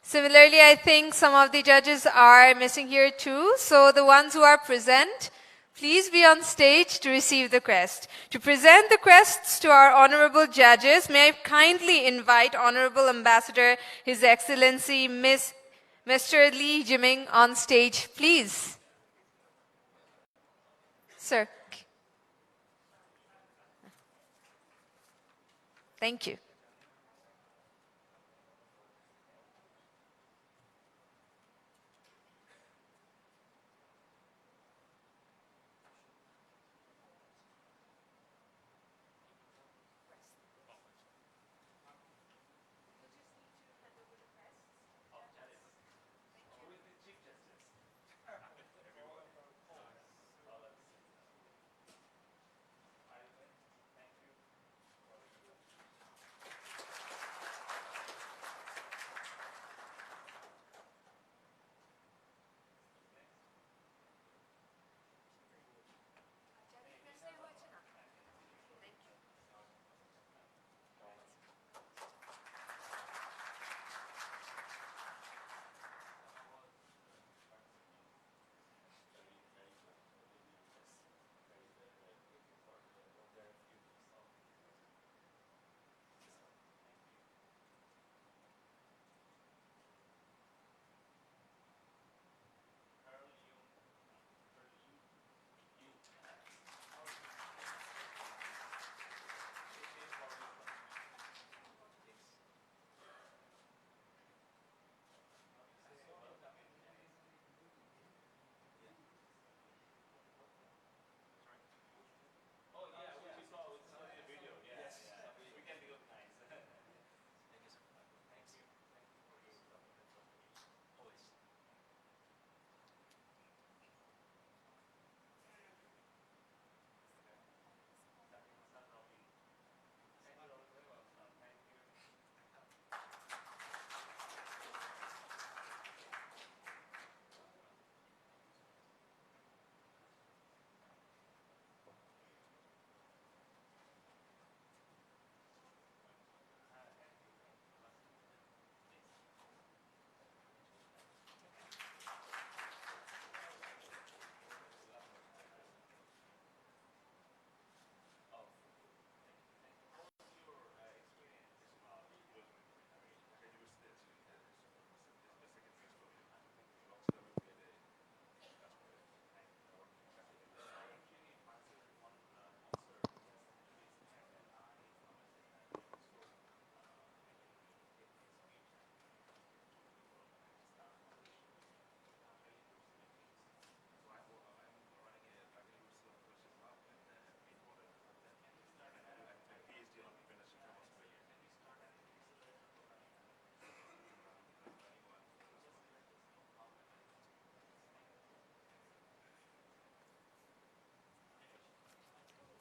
Similarly, I think some of the judges are missing here too, so the ones who are present, please be on stage to receive the crest. To present the crests to our honorable judges, may I kindly invite Honorable Ambassador, His Excellency Mr. Lee Jiming on stage, please. Sir. Thank you.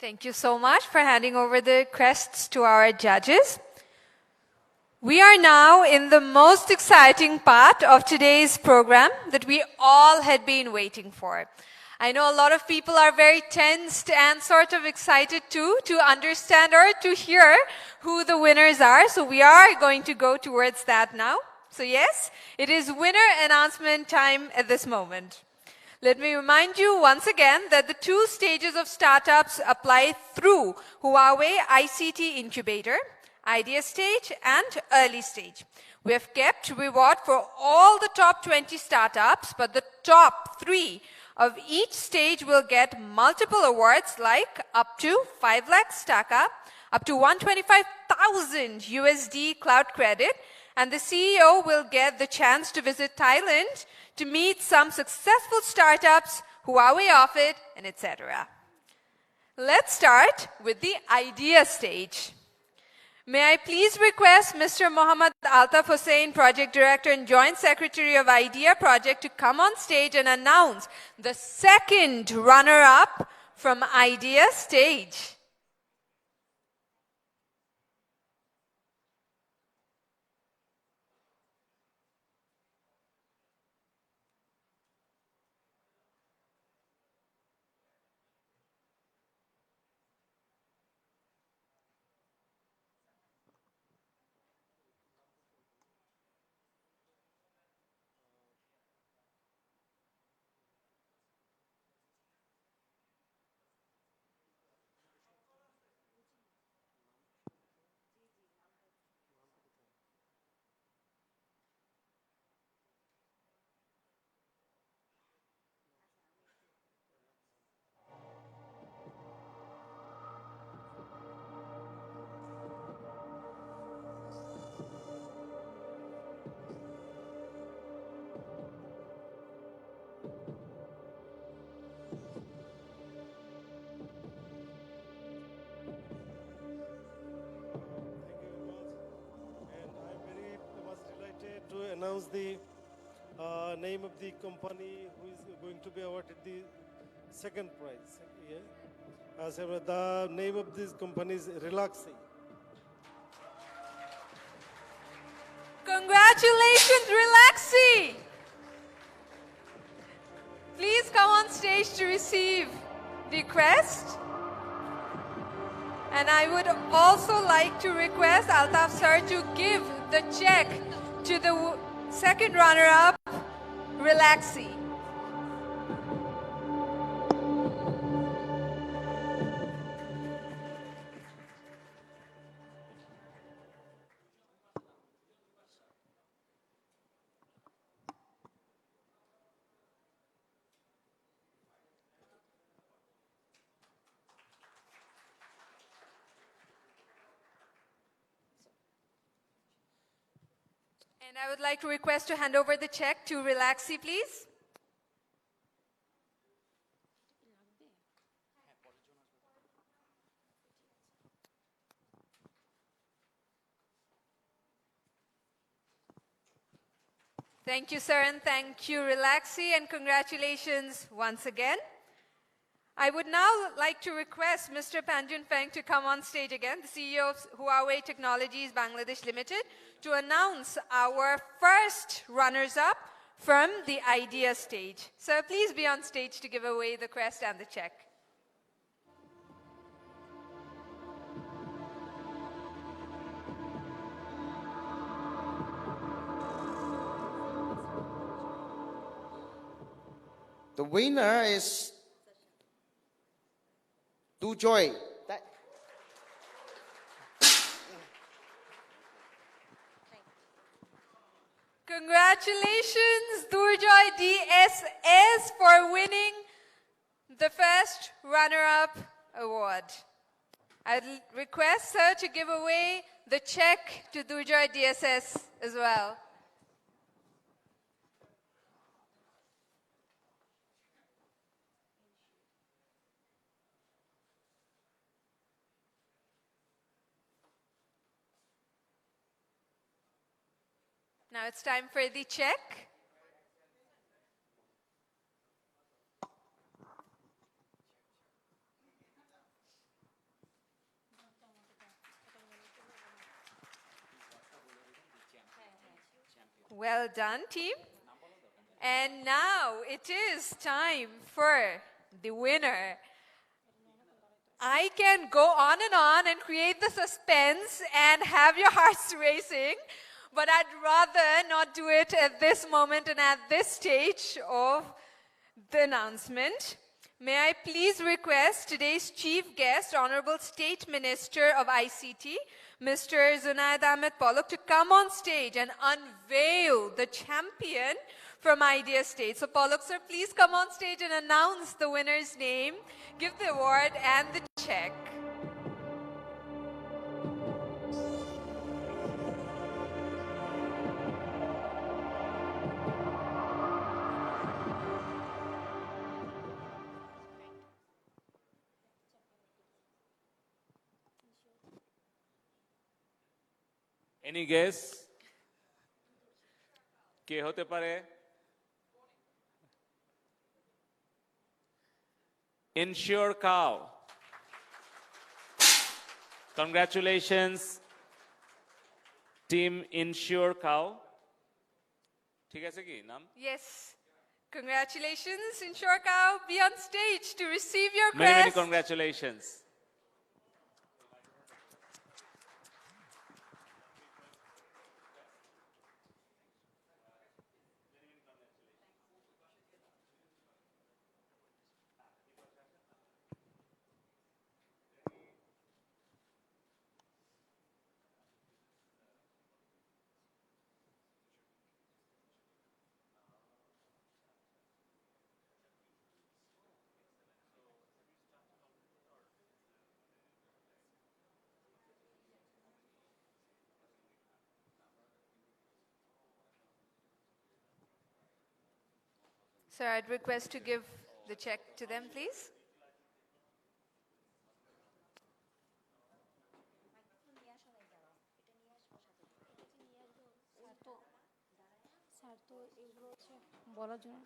Thank you so much for handing over the crests to our judges. We are now in the most exciting part of today's program that we all had been waiting for. I know a lot of people are very tensed and sort of excited too to understand or to hear who the winners are. So we are going to go towards that now. So yes, it is winner announcement time at this moment. Let me remind you once again that the 2 stages of startups apply through Huawei ICT Incubator, Idea Stage and Early Stage. We have kept reward for all the top 20 startups, but the top 3 of each stage will get multiple awards like up to 5 lakhs taka, up to 125,000 USD cloud credit, and the CEO will get the chance to visit Thailand to meet some successful startups, Huawei Offered, and etc. Let's start with the idea stage. May I please request Mr. Mohammad Altaf Hussain, Project Director and Joint Secretary of IDEA Project, to come on stage and announce the second runner-up from IDEA stage. To announce the name of the company who is going to be awarded the second prize. Yeah. The name of this company is Relaxing. Congratulations, Relaxi! Please come on stage to receive the crest. And I would also like to request Altaf sir to give the check to the second runner-up, Relaxi. And I would like to request to hand over the check to Relaxi, please. Thank you, sir, and thank you, Relaxi, and congratulations once again. I would now like to request Mr. Panjun Feng to come on stage again, the CEO of Huawei Technologies Bangladesh Limited, to announce our first runners-up from the idea stage. Sir, please be on stage to give away the crest and the check. The winner is Dujoy. Congratulations, Durjoy DSS, for winning the first runner-up award. I'd request sir to give away the check to Durjoy DSS as well. Now it's time for the check. Well done, team. And now it is time for the winner. I can go on and create the suspense and have your hearts racing, but I'd rather not do it at this moment and at this stage of the announcement. May I please request today's chief guest, Honorable State Minister of ICT, Mr. Zunaid Ahmed Pollock, to come on stage and unveil the champion from Idea State. So Pollock, sir, please come on stage and announce the winner's name, give the award and the check. Any guess? কে হতে পারে? Ensure Cow. Congratulations, team Ensure Cow. ঠিক আছে কি নাম? Yes. Congratulations, Ensure Cow. Be on stage to receive your Many, many crest. congratulations. Sir, I'd request to give the check to them, please. Sir তো এগুলো হচ্ছে বলার জন্য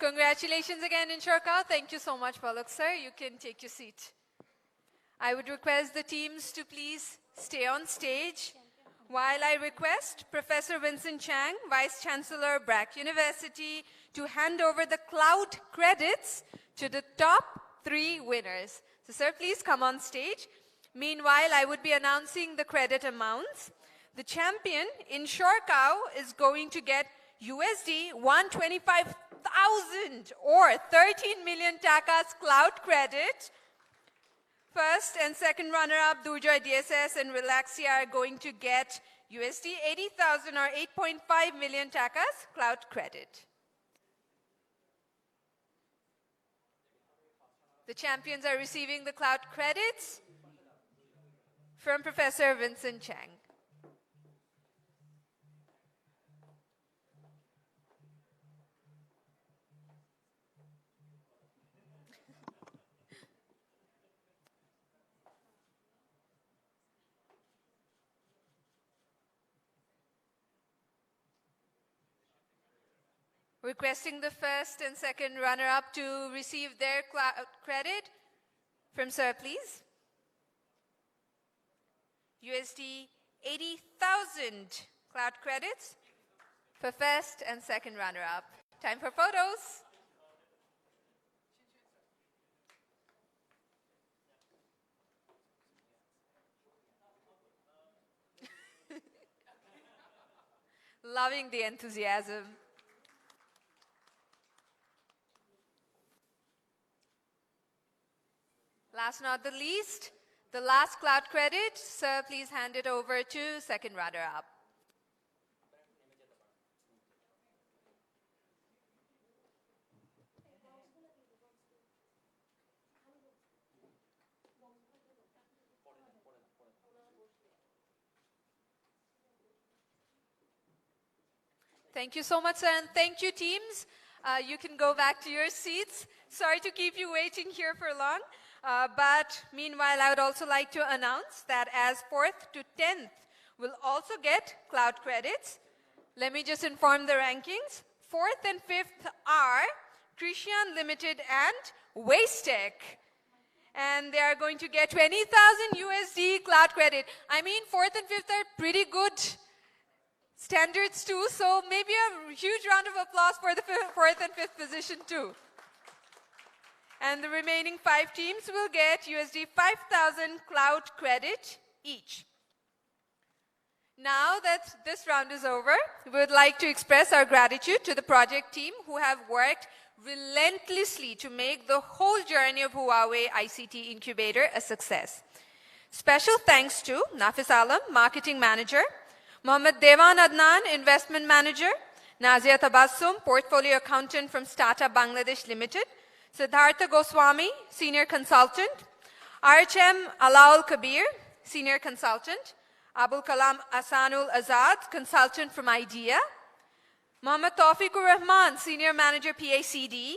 Congratulations again, Ensure Cow. Thank you so much, Palak sir. You can take your seat. I would request the teams to please stay on stage while I request Professor Vincent Chang, Vice Chancellor, Brack University, to hand over the cloud credits to the top 3 winners. So, sir, please come on stage. Meanwhile, I would be announcing the credit amounts. The champion, Ensure Cow, is going to get USD 125,000 or 13 million takas cloud credit. First and second runner-up, Durjoy DSS and Relaxia, are going to get USD 80,000 or 8.5 million takas cloud credit. The champions are receiving the cloud credits from Professor Vincent Chang. Requesting the first and second runner-up to receive their credit from sir, please. USD 80,000 cloud credits for first and second runner-up. Time for photos. Loving the enthusiasm. Last not the least, the last cloud credit. Sir, please hand it over to second runner-up. Thank you so much, sir, and thank you, teams. You can go back to your seats. Sorry to keep you waiting here for long. But meanwhile, I would also like to announce that as 4th to 10th will also get cloud credits. Let me just inform the rankings. 4th and 5th are Christian Limited and Wastech. And they are going to get 20,000 USD cloud credit. I mean, 4th and 5th are pretty good standards too, so maybe a huge round of applause for the 4th and 5th position too. And the remaining 5 teams will get USD 5,000 cloud credit each. Now that this round is over, we would like to express our gratitude to the project team who have worked relentlessly to make the whole journey of Huawei ICT Incubator a success. Special thanks to Nafis Alam, Marketing Manager, Mohammad Devan Adnan, Investment Manager, Nazia Tabassum, Portfolio Accountant from Startup Bangladesh Limited, Siddhartha Goswami, Senior Consultant, RHM Alaul Kabir, Senior Consultant, Abul Kalam Asanul Azad, Consultant from IDEA, Mohammad Taufiqur Rahman, Senior Manager PACD,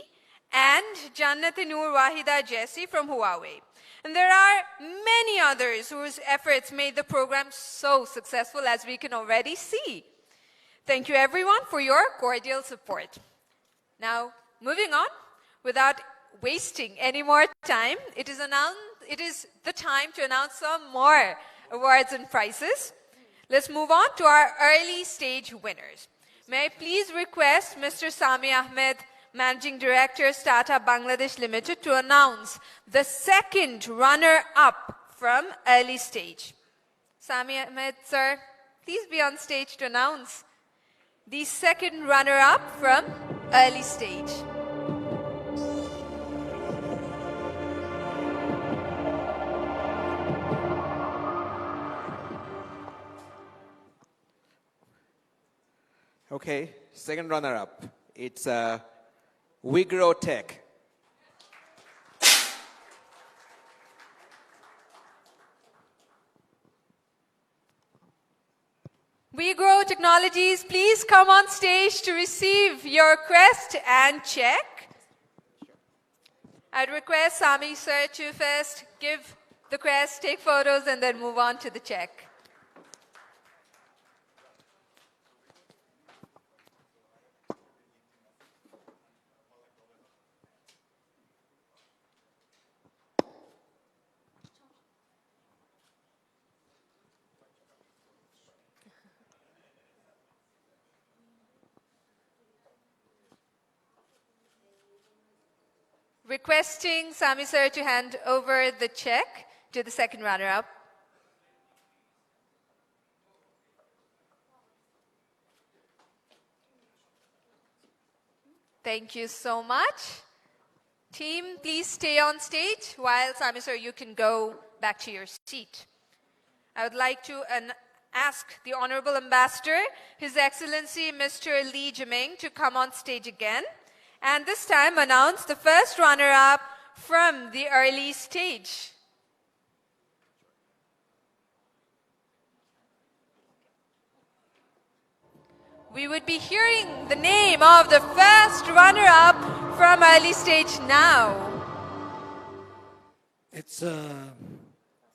and Jannati Noor Wahida Jesse from Huawei. And there are many others whose efforts made the program so successful, as we can already see. Thank you everyone for your cordial support. Now, moving on, without wasting any more time, it is the time to announce some more awards and prizes. Let's move on to our early stage winners. May I please request Mr. Sami Ahmed, Managing Director, Startup Bangladesh Limited, to announce the second runner-up from early stage. Sami Ahmed, sir, please be on stage to announce the second runner-up from early stage. Okay, second runner-up. It's Wigro Tech. WeGrow Technologies, please come on stage to receive your crest and check. I'd request Sami sir to first give the crest, take photos, and then move on to the check. Requesting Sami sir to hand over the check to the second runner-up. Thank you so much. Team, please stay on stage while Sami sir, you can go back to your seat. I would like to ask the Honorable Ambassador, His Excellency Mr. Lee Jiming, to come on stage again, and this time announce the first runner-up from the early stage. We would be hearing the name of the first runner-up from early stage now. It's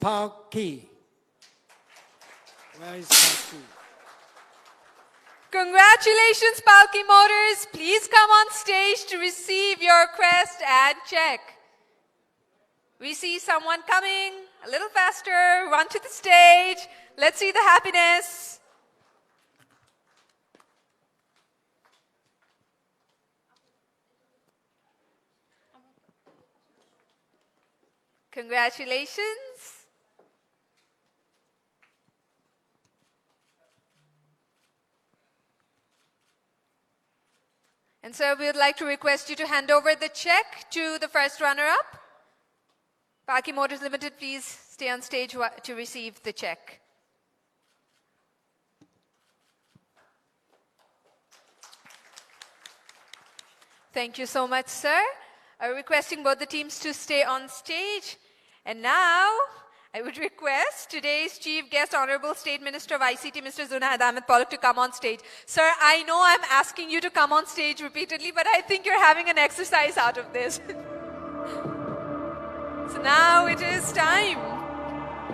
Palki. Where is Palki? Congratulations, Palki Motors. Please come on stage to receive your crest and check. We see someone coming. A little faster. Run to the stage. Let's see the happiness. Congratulations. And so we would like to request you to hand over the check to the first runner-up. Palki Motors Limited, please stay on stage to receive the check. Thank you so much, sir. Requesting both the teams to stay on stage. And now, I would request today's Chief Guest, Honorable State Minister of ICT, Mr. Junaid Ahmed Pollock, to come on stage. Sir, I know I'm asking you to come on stage repeatedly, but I think you're having an exercise out of this. So now it is time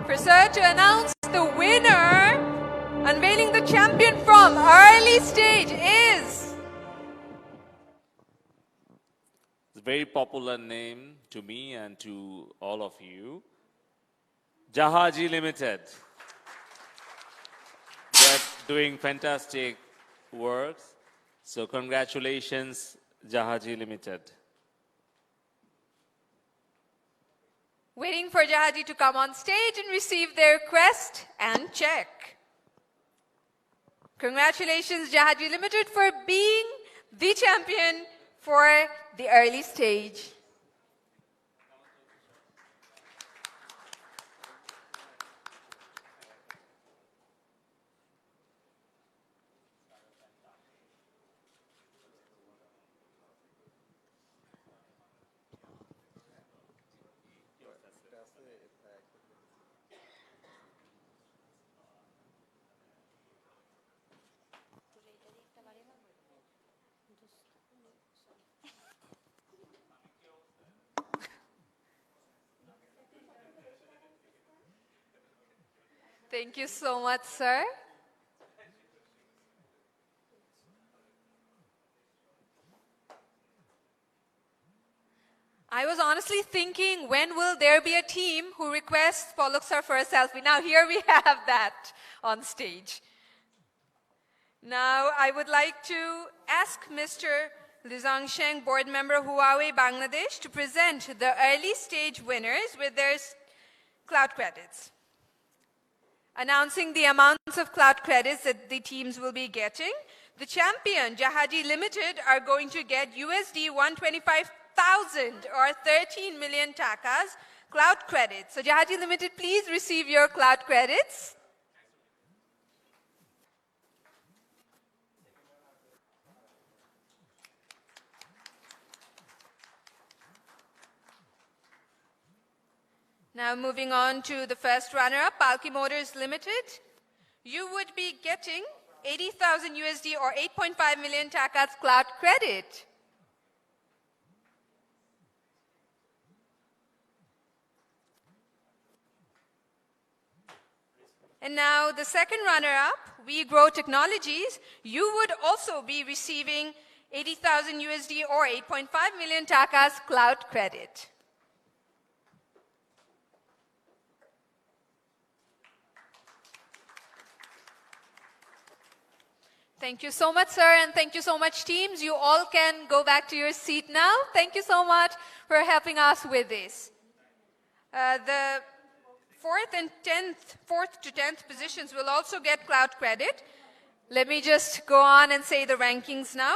for Sir to announce the winner. Unveiling the champion from early stage is... It's a very popular name to me and to all of you. Jahaji Limited. They're doing fantastic work. So congratulations, Jahaji Limited. Waiting for Jahaji to come on stage and receive their crest and check. Congratulations, Jahaji Limited, for being the champion for the early stage. Thank you so much, sir. I was honestly thinking, when will there be a team who requests Pollock sir for a selfie? Now here we have that on stage. Now I would like to ask Mr. Lizang Sheng, board member Huawei Bangladesh, to present the early stage winners with their cloud credits. Announcing the amounts of cloud credits that the teams will be getting. The champion, Jahaji Limited, are going to get USD 125,000 or 13 million takas cloud credits. So Jahaji Limited, please receive your cloud credits. Now moving on to the first runner-up, Palki Motors Limited. You would be getting 80,000 USD or 8.5 million takas cloud credit. And now the second runner-up, We Grow Technologies. You would also be receiving 80,000 USD or 8.5 million takas cloud credit. Thank you so much, sir, and thank you so much, teams. You all can go back to your seat now. Thank you so much for helping us with this. The fourth to 10th positions will also get cloud credit. Let me just go on and say the rankings now.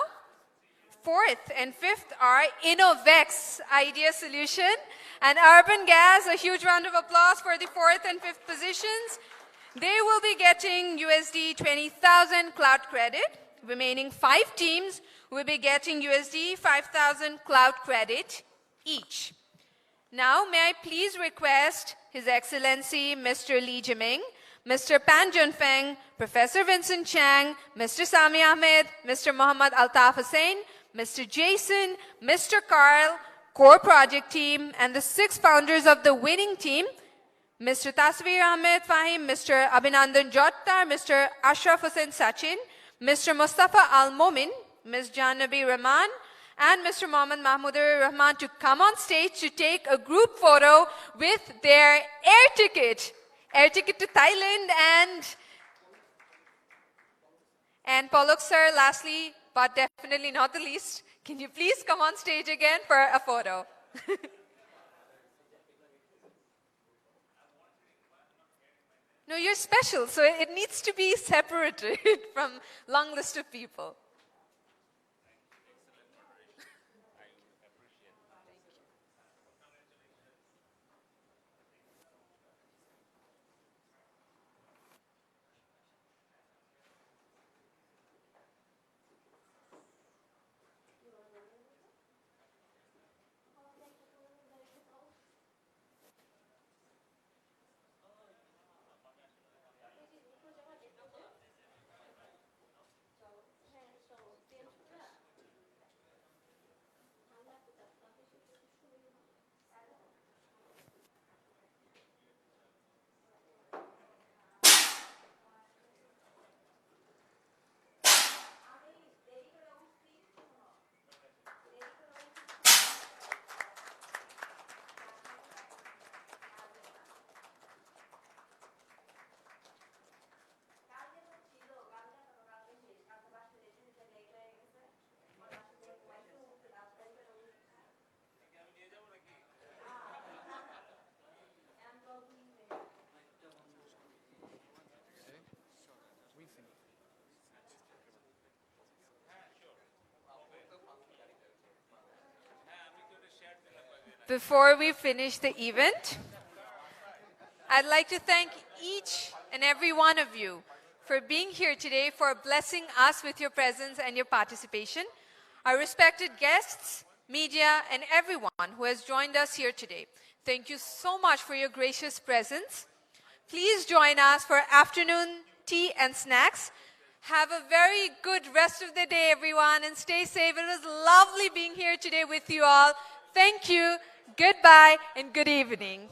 4th and 5th are Innovex Idea Solution and Urban Gas. A huge round of applause for the 4th and 5th positions. They will be getting USD 20,000 cloud credit. Remaining 5 teams will be getting USD 5,000 cloud credit each. Now, may I please request His Excellency Mr. Lee Jiming, Mr. Pan Junfeng, Professor Vincent Chang, Mr. Sami Ahmed, Mr. Mohammad Altaf Hussain, Mr. Jason, Mr. Carl, core project team, and the 6 founders of the winning team, Mr. Tasvir Ahmed Fahim, Mr. Abhinandan Jottar, Mr. Ashraf Hussain Sachin, Mr. Mustafa Al-Momin, Ms. Janabi Rahman, and Mr. Mohammad Mahmoudur Rahman to come on stage to take a group photo with their air ticket to Thailand. And Pollock sir, lastly, but definitely not the least, can you please come on stage again for a photo? No, you're special, so it needs to be separated from long list of people. before we finish the event, I'd like to thank each and every one of you for being here today, for blessing us with your presence and your participation. Our respected guests, media, and everyone who has joined us here today, thank you so much for your gracious presence. Please join us for afternoon tea and snacks. Have a very good rest of the day, everyone, and stay safe. It was lovely being here today with you all. Thank you, goodbye, and good evening.